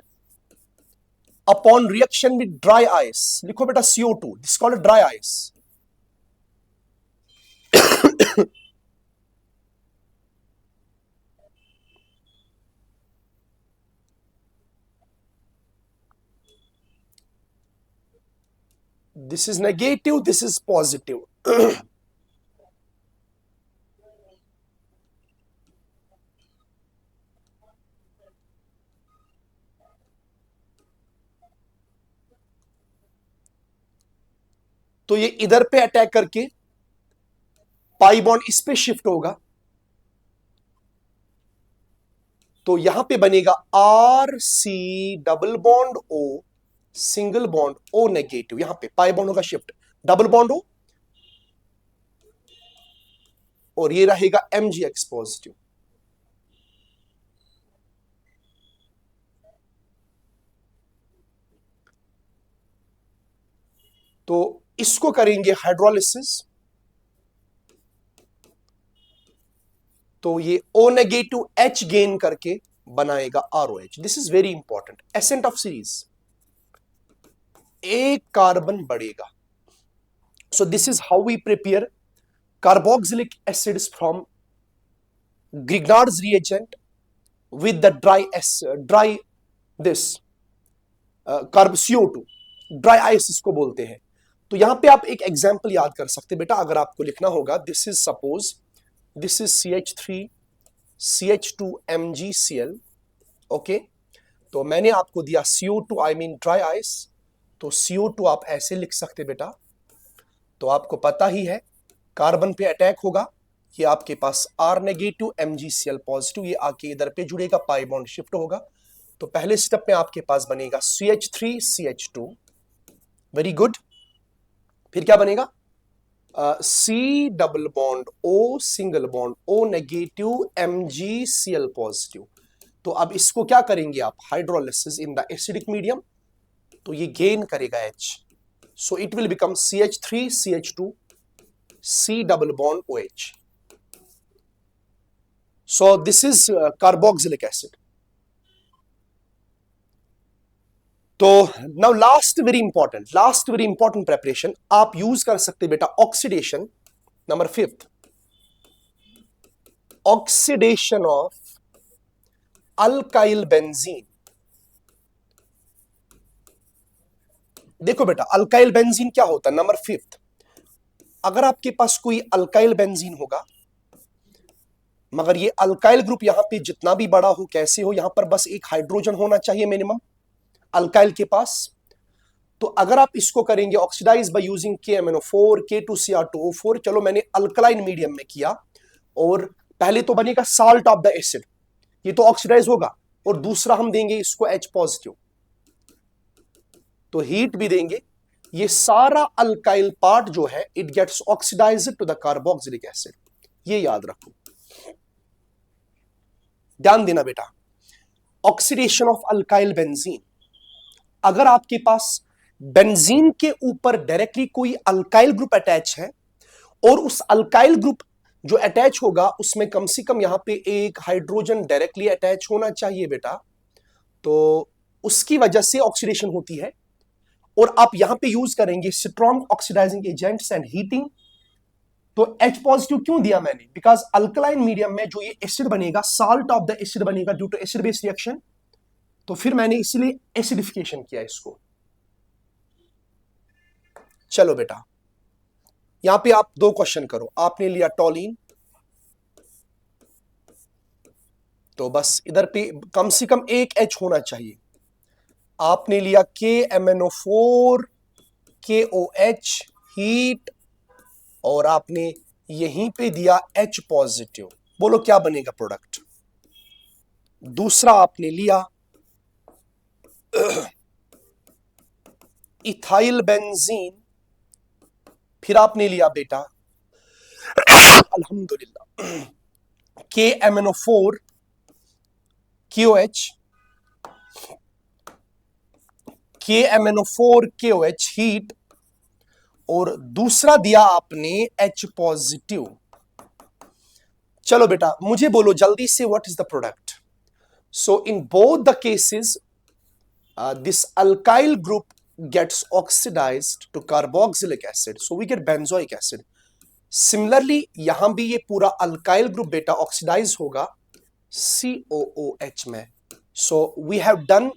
upon reaction with dry ice, लिखो बेटा CO2, this is called dry ice. This is negative, this is positive. तो ये इधर पे अटैक करके पाई बॉन्ड इस पे शिफ्ट होगा, तो यहां पे बनेगा RC double bond O single bond O negative, यहां पे पाई बॉन्ड होगा शिफ्ट, डबल बॉन्ड O और ये रहेगा MgX पॉजिटिव। तो इसको करेंगे हाइड्रोलिसिस, तो ये O नेगेटिव H गेन करके बनाएगा ROH। This is very important, ascent of series, एक कार्बन बढ़ेगा। So this is how we prepare carboxylic acids from Grignard's reagent with the dry this carb CO2, dry ice इसको बोलते हैं। तो यहां पे आप एक एग्जांपल याद कर सकते बेटा, अगर आपको लिखना होगा, this is suppose this is CH3 CH2 MgCl, okay. तो मैंने आपको दिया CO2 I mean dry ice, तो CO2 आप ऐसे लिख सकते बेटा। तो आपको पता ही है कार्बन पे अटैक होगा, ये आपके पास R नेगेटिव MgCl पॉजिटिव, ये आके इधर पे जुड़ेगा, पाई बॉन्ड शिफ्ट होगा। तो पहले स्टेप में आपके पास बनेगा CH3 CH2, वेरी गुड। फिर क्या बनेगा, C double bond O single bond O negative MgCl positive. तो अब इसको क्या करेंगे आप, hydrolysis in the acidic medium, तो ये गेन करेगा H, so it will become CH3 CH2 C double bond OH. So this is carboxylic acid. तो now last very important preparation आप यूज कर सकते बेटा, oxidation number 5, oxidation of alkyl benzene. देखो बेटा अल्काइल बेंजीन क्या होता है, नंबर 5, अगर आपके पास कोई अल्काइल बेंजीन होगा, मगर ये अल्काइल ग्रुप यहां पे जितना भी बड़ा हो, कैसे हो, यहां पर बस एक हाइड्रोजन होना चाहिए मिनिमम अल्काइल के पास। तो अगर आप इसको करेंगे oxidise by using KMnO4 K2Cr2O4, चलो मैंने अल्कलाइन मीडियम में किया, और पहले तो बनेगा साल्ट ऑफ द एसिड, ये तो ऑक्सीडाइज होगा, और दूसरा हम देंगे इसको H पॉजिटिव, तो हीट भी देंगे, ये सारा अल्काइल पार्ट जो है it gets oxidized to the carboxylic acid, ये याद रखो, ध्यान देना बेटा। ऑक्सीडेशन ऑफ अल्काइल बेंजीन, अगर आपके पास बेंजीन के ऊपर डायरेक्टली कोई अल्काइल ग्रुप अटैच है, और उस अल्काइल ग्रुप जो अटैच होगा उसमें कम से कम यहां पे एक हाइड्रोजन डायरेक्टली अटैच होना चाहिए बेटा, तो उसकी वजह से ऑक्सीडेशन होती है। और आप यहां पे यूज करेंगे strong oxidizing agents and heating. तो H पॉजिटिव क्यों दिया मैंने, बिकॉज अल्कलाइन मीडियम में जो ये एसिड बनेगा, साल्ट ऑफ द एसिड बनेगा due to acid base reaction, तो फिर मैंने इसलिए एसिडिफिकेशन किया इसको। चलो बेटा यहां पे आप दो क्वेश्चन करो, आपने लिया टॉलिन, तो बस इधर पे कम से कम एक H होना चाहिए, आपने लिया KMnO4 KOH हीट, और आपने यहीं पे दिया H पॉजिटिव, बोलो क्या बनेगा प्रोडक्ट। दूसरा आपने लिया इथाइल बेंजीन, फिर आपने लिया बेटा अल्हम्दुलिल्लाह KMnO4 KOH, KMnO4 KOH heat, और दूसरा दिया आपने H पॉजिटिव। चलो बेटा मुझे बोलो जल्दी से what is the product. So in both the cases this alkyl group gets oxidized to carboxylic acid, so we get benzoic acid. Similarly यहां भी ये पूरा alkyl group बेटा ऑक्सीडाइज होगा COOH में, so we have done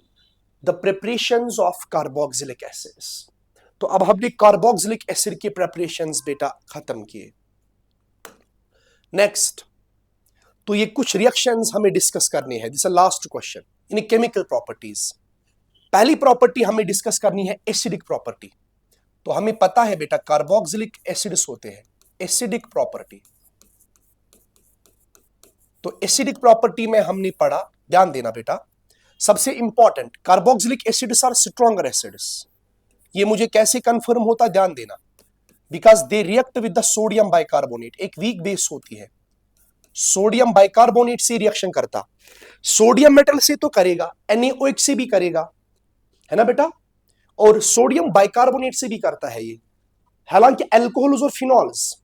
the preparations of carboxylic acids. तो अब हमने कार्बोक्सिलिक एसिड के प्रेपरेशंस बेटा खत्म किए। नेक्स्ट, तो ये कुछ रिएक्शंस हमें डिस्कस करने हैं, this is last question in chemical properties. पहली प्रॉपर्टी हमें डिस्कस करनी है एसिडिक प्रॉपर्टी। तो हमें पता है बेटा कार्बोक्सिलिक एसिड्स होते हैं, एसिडिक प्रॉपर्टी। तो एसिडिक प्रॉपर्टी में हमने पढ़ा, ध्यान देना बेटा, सबसे important carboxylic acids are stronger acids. ये मुझे कैसे कंफर्म होता, ध्यान देना, because they react with the sodium bicarbonate, एक वीक बेस होती है, सोडियम बाइकार्बोनेट से रिएक्शन करता, सोडियम मेटल से तो करेगा, NaOH से भी करेगा, है ना बेटा, और सोडियम बाइकार्बोनेट से भी करता है ये। हालांकि अल्कोहल्स और फिनॉल्स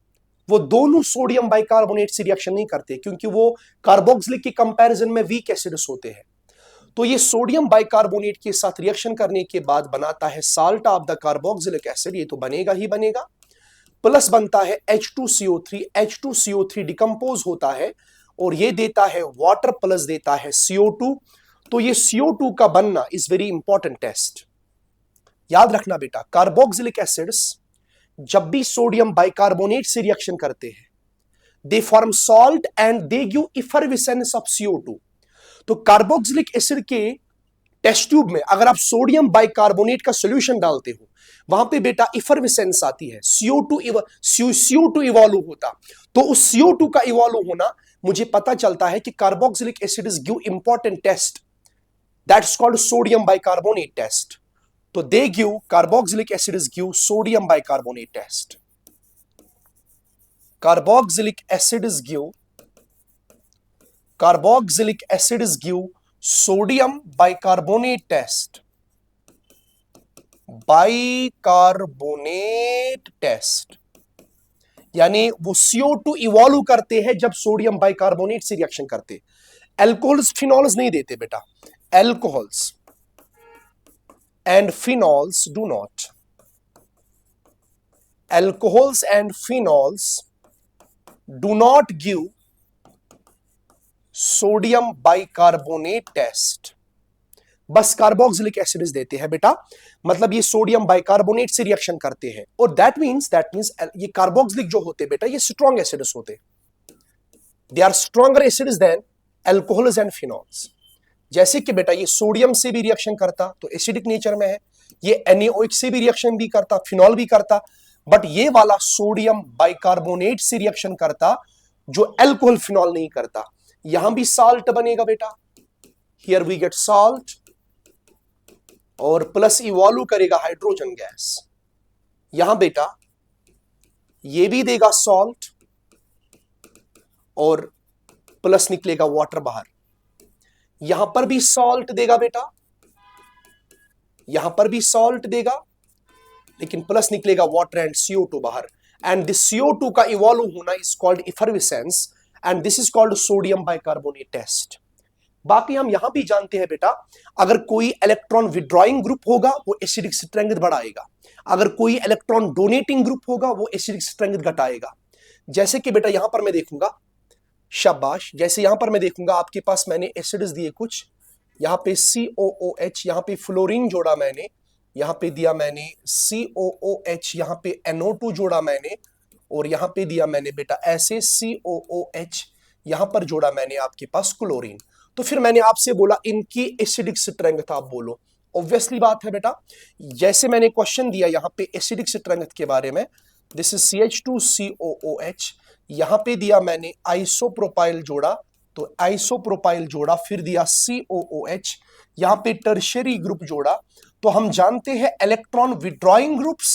वो दोनों सोडियम बाइकार्बोनेट से रिएक्शन नहीं करते, क्योंकि वो कार्बोक्सिलिक के कंपैरिजन में वीक एसिड्स होते हैं। तो ये सोडियम बाइकार्बोनेट के साथ रिएक्शन करने के बाद बनाता है salt of the carboxylic acid, ये तो बनेगा ही बनेगा, प्लस बनता है H2CO3, H2CO3 डिकम्पोज होता है और ये देता है वाटर प्लस देता है CO2, तो ये CO2 का बनना इज वेरी इंपॉर्टेंट टेस्ट। याद रखना बेटा, कार्बोक्सिलिक एसिड्स जब भी सोडियम बाइकार्बोनेट से रिएक्शन करते हैं, they form salt and they give effervescence of CO2। तो कार्बोक्सिलिक एसिड के टेस्ट ट्यूब में अगर आप सोडियम बाइकार्बोनेट का सॉल्यूशन डालते हो, वहां पे बेटा इफरविसेंस आती है, CO2 इवॉल्व होता। तो उस CO2 का इवॉल्व होना मुझे पता चलता है कि carboxylic acid is give important test, that's called sodium bicarbonate test. तो they give carboxylic acid is give sodium bicarbonate test. Carboxylic acid is give sodium bicarbonate test। Bicarbonate test यानी वो CO2 इवॉल्व करते हैं जब sodium bicarbonate से reaction करते। Alcohols phenols नहीं देते बेटा, alcohols and phenols do not. Alcohols and phenols do not give sodium bicarbonate test। बस कार्बोक्सिलिक एसिड्स देते हैं बेटा, मतलब ये सोडियम बाइकार्बोनेट से रिएक्शन करते हैं। और दैट मींस ये कार्बोक्सिलिक जो होते हैं बेटा, ये स्ट्रॉन्ग एसिड्स होते हैं, they are stronger acids than alcohols and phenols. जैसे कि बेटा ये सोडियम से भी रिएक्शन करता तो एसिडिक नेचर में है, ये NaOH से भी रिएक्शन भी करता, फिनॉल भी करता, बट ये वाला सोडियम बाइकार्बोनेट से रिएक्शन करता जो अल्कोहल फिनॉल नहीं करता। यहां भी साल्ट बनेगा बेटा, हियर वी गेट साल्ट, और प्लस इवॉल्व करेगा हाइड्रोजन गैस। यहां बेटा ये भी देगा सॉल्ट और प्लस निकलेगा वाटर बाहर। यहां पर भी सॉल्ट देगा बेटा, यहां पर भी सॉल्ट देगा, लेकिन प्लस निकलेगा वाटर एंड CO2 बाहर। एंड दिस CO2 का इवॉल्व होना is called effervescence and this is called sodium bicarbonate test. बाकी हम यहां भी जानते हैं बेटा, अगर कोई इलेक्ट्रॉन विड्रॉइंग ग्रुप होगा वो एसिडिक स्ट्रेंथ बढ़ाएगा, अगर कोई इलेक्ट्रॉन डोनेटिंग ग्रुप होगा वो एसिडिक स्ट्रेंथ घटाएगा। जैसे कि बेटा यहां पर मैं देखूंगा, शाबाश, जैसे यहां पर मैं देखूंगा आपके पास मैंने एसिड्स दिए कुछ, यहां पे COOH, यहां पे फ्लोरीन जोड़ा मैंने, यहां पे दिया मैंने COOH, यहां पे NO2 जोड़ा मैंने, और यहां पे दिया मैंने बेटा ऐसे COOH, यहां पर जोड़ा मैंने आपके पास क्लोरीन। तो फिर मैंने आपसे बोला इनकी एसिडिक स्ट्रेंथ आप बोलो। ऑब्वियसली बात है बेटा, जैसे मैंने क्वेश्चन दिया यहां पे एसिडिक स्ट्रेंथ के बारे में, दिस इज CH2COOH, यहां पे दिया मैंने आइसोप्रोपाइल जोड़ा, तो आइसोप्रोपाइल जोड़ा, फिर दिया COOH, यहां पे टर्शियरी ग्रुप जोड़ा। तो हम जानते हैं इलेक्ट्रॉन विड्रॉइंग ग्रुप्स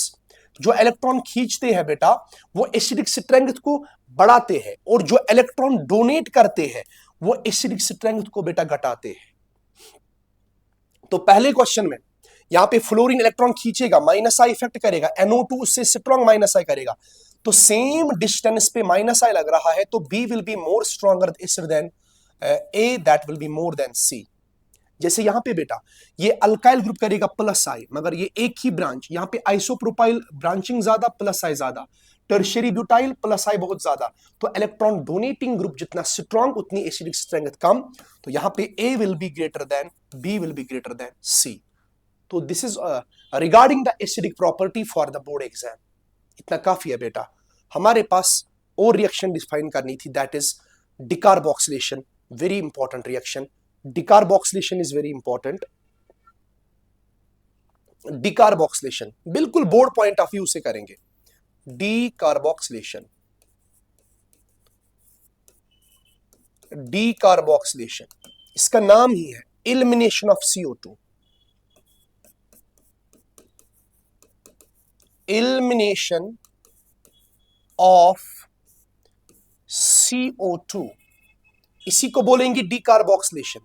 जो इलेक्ट्रॉन खींचते हैं बेटा वो एसिडिक स्ट्रेंथ को बढ़ाते हैं, और जो इलेक्ट्रॉन डोनेट करते हैं वो एसिडिक स्ट्रेंथ को बेटा घटाते हैं। तो पहले क्वेश्चन में यहां पे फ्लोरीन इलेक्ट्रॉन खींचेगा, माइनस आई इफेक्ट करेगा, NO2 उससे स्ट्रॉन्ग माइनस आई करेगा, तो सेम डिस्टेंस पे माइनस आई लग रहा है, तो B will be more stronger acid than A, that will be more than C। जैसे यहां पे बेटा ये अल्काइल ग्रुप करेगा प्लस आई, मगर ये एक ही ब्रांच, यहां पे आइसोप्रोपाइल ब्रांचिंग ज्यादा, प्लस आई ज्यादा, टर्शियरी ब्यूटाइल प्लस आई बहुत ज्यादा, तो इलेक्ट्रॉन डोनेटिंग ग्रुप जितना स्ट्रॉन्ग उतनी एसिडिक स्ट्रेंथ कम, तो यहां पे A will be greater than B will be greater than C। तो this is regarding the acidic property for the board exam. इतना काफी है बेटा, हमारे पास और रिएक्शन डिफाइन करनी थी, that is decarboxylation, very important reaction. Decarboxylation is very important. Decarboxylation बिल्कुल बोर्ड पॉइंट ऑफ व्यू से करेंगे। डिकार्बोक्सिलेशन, डिकार्बोक्सिलेशन इसका नाम ही है elimination of CO2, elimination of CO2, इसी को बोलेंगे डिकार्बोक्सिलेशन।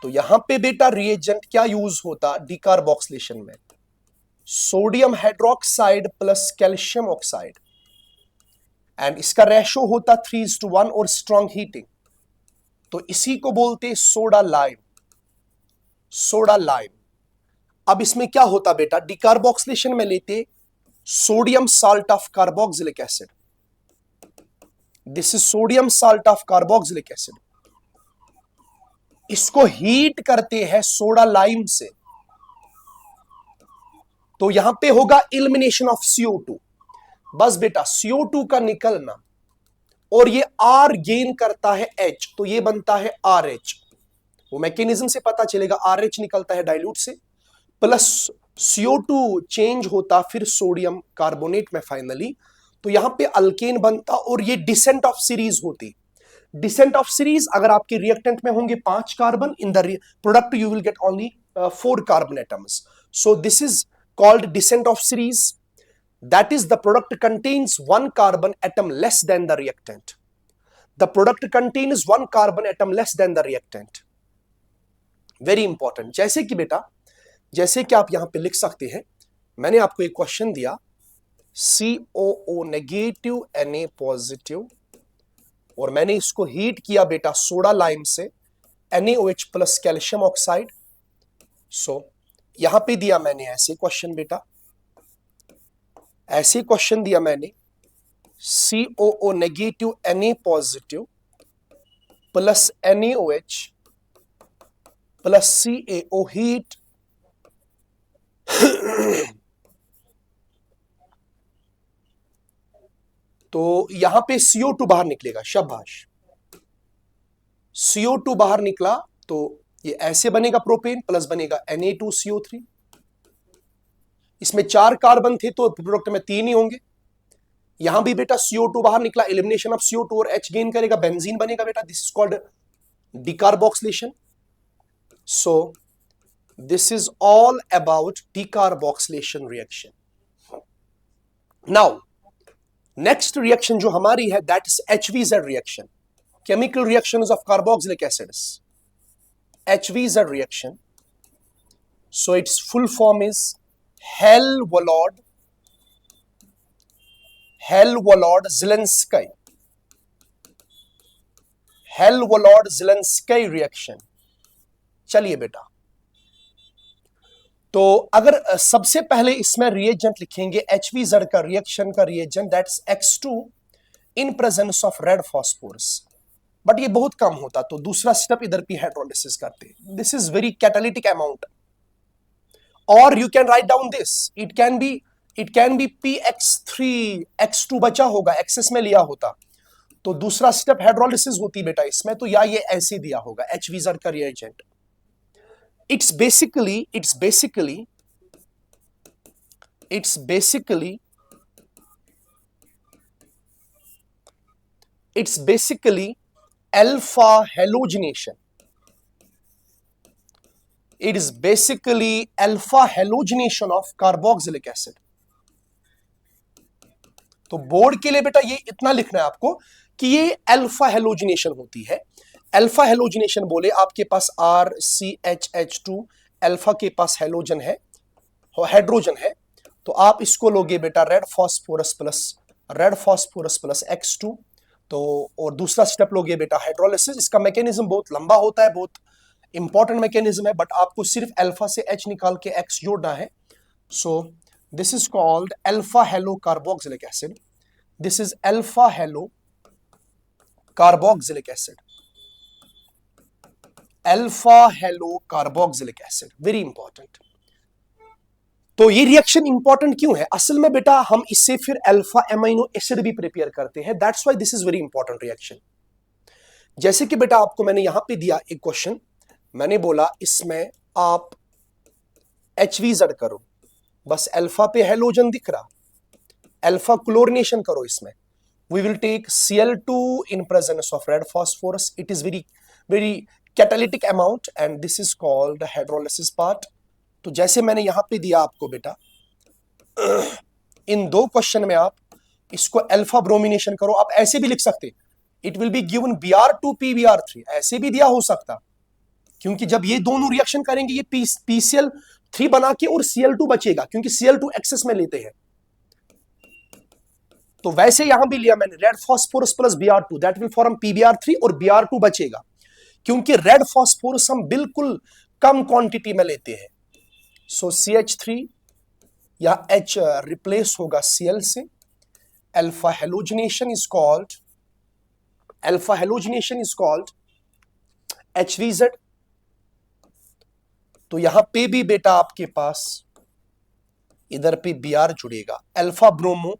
तो यहां पे बेटा रिएजेंट क्या यूज होता डिकार्बोक्सिलेशन में, sodium hydroxide plus calcium oxide, and इसका रेशो होता 3:1 और स्ट्रॉन्ग हीटिंग, तो इसी को बोलते सोडा लाइम, सोडा लाइम। अब इसमें क्या होता बेटा, डिकार्बोक्सिलेशन में लेते sodium salt of carboxylic acid, this is sodium salt of carboxylic acid, इसको हीट करते हैं सोडा लाइम से, तो यहां पे होगा एलिमिनेशन ऑफ CO2। बस बेटा CO2 का निकलना और ये R गेन करता है H, तो ये बनता है RH। वो मैकेनिज्म से पता चलेगा, RH निकलता है डाइल्यूट से, प्लस CO2 चेंज होता फिर सोडियम कार्बोनेट में फाइनली, तो यहां पे अल्केन बनता और ये डिसेंट ऑफ सीरीज होती। डिसेंट ऑफ सीरीज अगर आपके रिएक्टेंट में होंगे 5 carbon, in the product you will get only 4 carbon atoms. So this is called descent of series. That is, the product contains 1 carbon atom less than the reactant. The product contains 1 carbon atom less than the reactant. Very important. जैसे कि बेटा, जैसे कि आप यहां पे लिख सकते हैं, मैंने आपको एक क्वेश्चन दिया, COO नेगेटिव Na पॉजिटिव, और मैंने इसको हीट किया बेटा सोडा लाइम से, NaOH प्लस कैल्शियम ऑक्साइड। सो यहां पे दिया मैंने ऐसे क्वेश्चन बेटा, ऐसे क्वेश्चन दिया मैंने, COO negative Na positive plus NaOH plus CaO heat तो यहां पे CO2 बाहर निकलेगा, शाबाश, CO2 बाहर निकला तो ये ऐसे बनेगा, प्रोपेन प्लस बनेगा Na2CO3। इसमें 4 कार्बन थे तो प्रोडक्ट में 3 ही होंगे। यहां भी बेटा CO2 बाहर निकला, एलिमिनेशन ऑफ CO2 और H गेन करेगा, बेंजीन बनेगा बेटा, this is called decarboxylation. So this is all about decarboxylation reaction. Now next reaction जो हमारी है, that is HVZ reaction, chemical reactions of carboxylic acids, HVZ reaction. So its full form is Hell-Wollard-Zelensky. Hell-Wollard-Zelensky reaction. चलिए बेटा, तो अगर सबसे पहले इसमें रिएजेंट लिखेंगे HVZ का रिएक्शन का reagent, that's X2 in presence of red phosphorus, but ये बहुत कम होता, तो दूसरा स्टेप इधर पे हाइड्रोलिसिस करते। This is very catalytic amount, और you can write down this, it can be PX3, X2 बचा होगा, एक्सेस में लिया होता, तो दूसरा स्टेप हाइड्रोलिसिस होती बेटा इसमें, तो या ये ऐसे दिया होगा HVZ का reagent. It's basically alpha halogenation. It is basically alpha halogenation of carboxylic acid. तो बोर्ड के लिए बेटा ये इतना लिखना है आपको कि ये अल्फा हेलोजिनेशन होती है। अल्फा हेलोजिनेशन बोले आपके पास RCHH2, अल्फा के पास हेलोजन है, हाइड्रोजन है, तो आप इसको लोगे बेटा रेड फॉस्फोरस प्लस X2, तो और दूसरा स्टेप लोगे बेटा हाइड्रोलिसिस। इसका मैकेनिज्म बहुत लंबा होता है, बहुत इंपॉर्टेंट मैकेनिज्म है, बट आपको सिर्फ अल्फा से H निकाल के X जोड़ना है। So this is called alpha hello carboxylic acid. This is alpha hello carboxylic acid, alpha hello carboxylic acid, very important. तो ये रिएक्शन इंपॉर्टेंट क्यों है? असल में बेटा हम इससे फिर अल्फा एमाइनो एसिड भी प्रिपेयर करते हैं, that's why this is very important reaction. जैसे कि बेटा आपको मैंने यहां पे दिया एक क्वेश्चन, मैंने बोला इसमें आप HVZ करो, बस अल्फा पे हेलोजन दिख रहा, अल्फा क्लोरिनेशन करो इसमें, we will take Cl2 in presence of red phosphorus, it is very catalytic amount and this is called hydrolysis part. तो जैसे मैंने यहां पे दिया आपको बेटा, इन 2 क्वेश्चन में आप इसको अल्फा ब्रोमिनेशन करो, आप ऐसे भी लिख सकते, it will be given Br2 PBr3, ऐसे भी दिया हो सकता, क्योंकि जब ये दोनों रिएक्शन करेंगे ये PCl3 बना के और Cl2 बचेगा, क्योंकि Cl2 एक्सेस में लेते हैं, तो वैसे यहां भी लिया मैंने red phosphorus plus Br2, that will form PBr3 और Br2 बचेगा, क्योंकि रेड फॉस्फोरस हम बिल्कुल कम क्वांटिटी में लेते हैं। सो CH3 या H रिप्लेस होगा Cl से, alpha halogenation is called HVZ, तो यहां पे भी बेटा आपके पास इधर पे Br जुड़ेगा, alpha bromo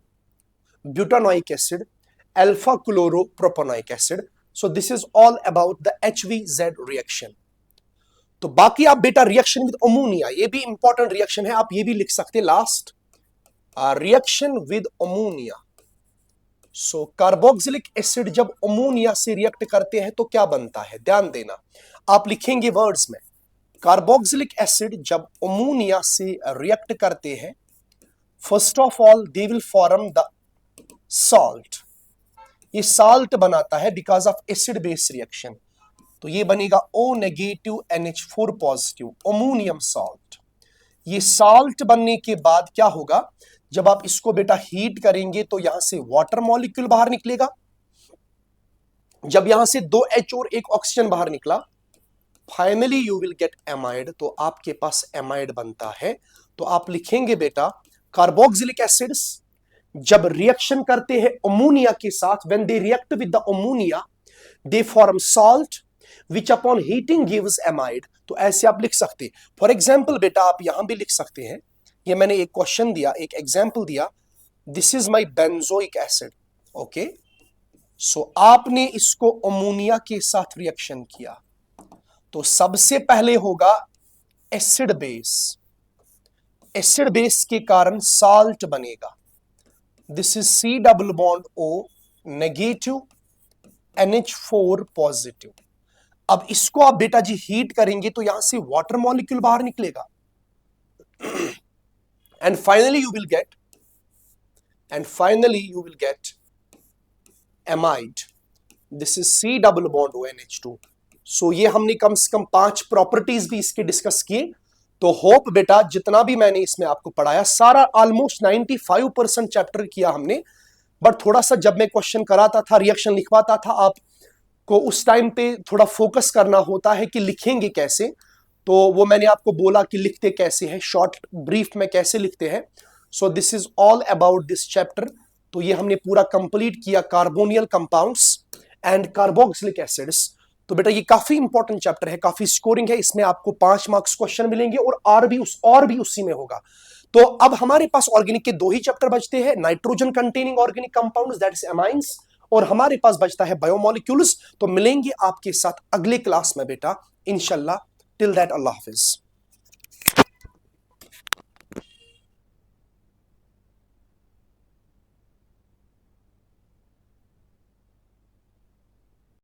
butanoic acid, alpha chloro propanoic acid. So this is all about the HVZ reaction. तो बाकी आप बेटा रिएक्शन विद अमोनिया, ये भी इंपॉर्टेंट रिएक्शन है, आप ये भी लिख सकते last, reaction with ammonia. So carboxylic acid जब अमोनिया से रिएक्ट करते हैं तो क्या बनता है, ध्यान देना, आप लिखेंगे वर्ड्स में, कार्बोक्सिलिक एसिड जब अमोनिया से रिएक्ट करते हैं, first of all they will form the salt, ये साल्ट बनाता है because of acid base reaction, तो ये बनेगा O negative NH4 positive, ammonium salt. ये सॉल्ट बनने के बाद क्या होगा, जब आप इसको बेटा हीट करेंगे तो यहां से वाटर मॉलिक्यूल बाहर निकलेगा, जब यहां से 2 H और 1 ऑक्सीजन बाहर निकला, finally you will gate amide, तो आपके पास एमाइड बनता है। तो आप लिखेंगे बेटा कार्बोक्सिलिक एसिड्स जब रिएक्शन करते हैं अमोनिया के साथ, when they react with the ammonia they form salt which upon heating gives amide. तो ऐसे आप लिख सकते, फॉर एग्जाम्पल बेटा आप यहां भी लिख सकते हैं, ये मैंने एक क्वेश्चन दिया, एक एग्जाम्पल दिया, this is my benzoic acid, okay. So आपने इसको अमोनिया के साथ रिएक्शन किया, तो सबसे पहले होगा एसिड बेस, एसिड बेस के कारण साल्ट बनेगा, this is C double bond O negative NH4 positive. अब इसको आप बेटा जी हीट करेंगे तो यहां से वाटर मॉलिक्यूल बाहर निकलेगा, and finally you will get amide, this is C double bond O NH2। सो ये हमने कम से कम 5 प्रॉपर्टीज भी इसके डिस्कस किए। तो होप बेटा जितना भी मैंने इसमें आपको पढ़ाया सारा ऑलमोस्ट 95% चैप्टर किया हमने, बट थोड़ा सा जब मैं क्वेश्चन कराता था, रिएक्शन लिखवाता था, आपको उस टाइम पे थोड़ा फोकस करना होता है कि लिखेंगे कैसे, तो वो मैंने आपको बोला कि लिखते कैसे हैं, शॉर्ट ब्रीफ में कैसे लिखते हैं। सो this is all about this chapter. तो ये हमने पूरा कंप्लीट किया, कार्बोनियल कंपाउंड्स एंड कार्बोक्सिलिक एसिड्स। तो बेटा ये काफी इंपॉर्टेंट चैप्टर है, काफी स्कोरिंग है, इसमें आपको 5 मार्क्स क्वेश्चन मिलेंगे और भी उसी में होगा। तो अब हमारे पास ऑर्गेनिक के 2 ही चैप्टर बचते हैं, nitrogen containing organic compounds that is amines, और हमारे पास बचता है बायोमोलिक्यूल्स। तो मिलेंगे आपके साथ अगले क्लास में बेटा इंशाल्लाह। Till that Allah Hafiz.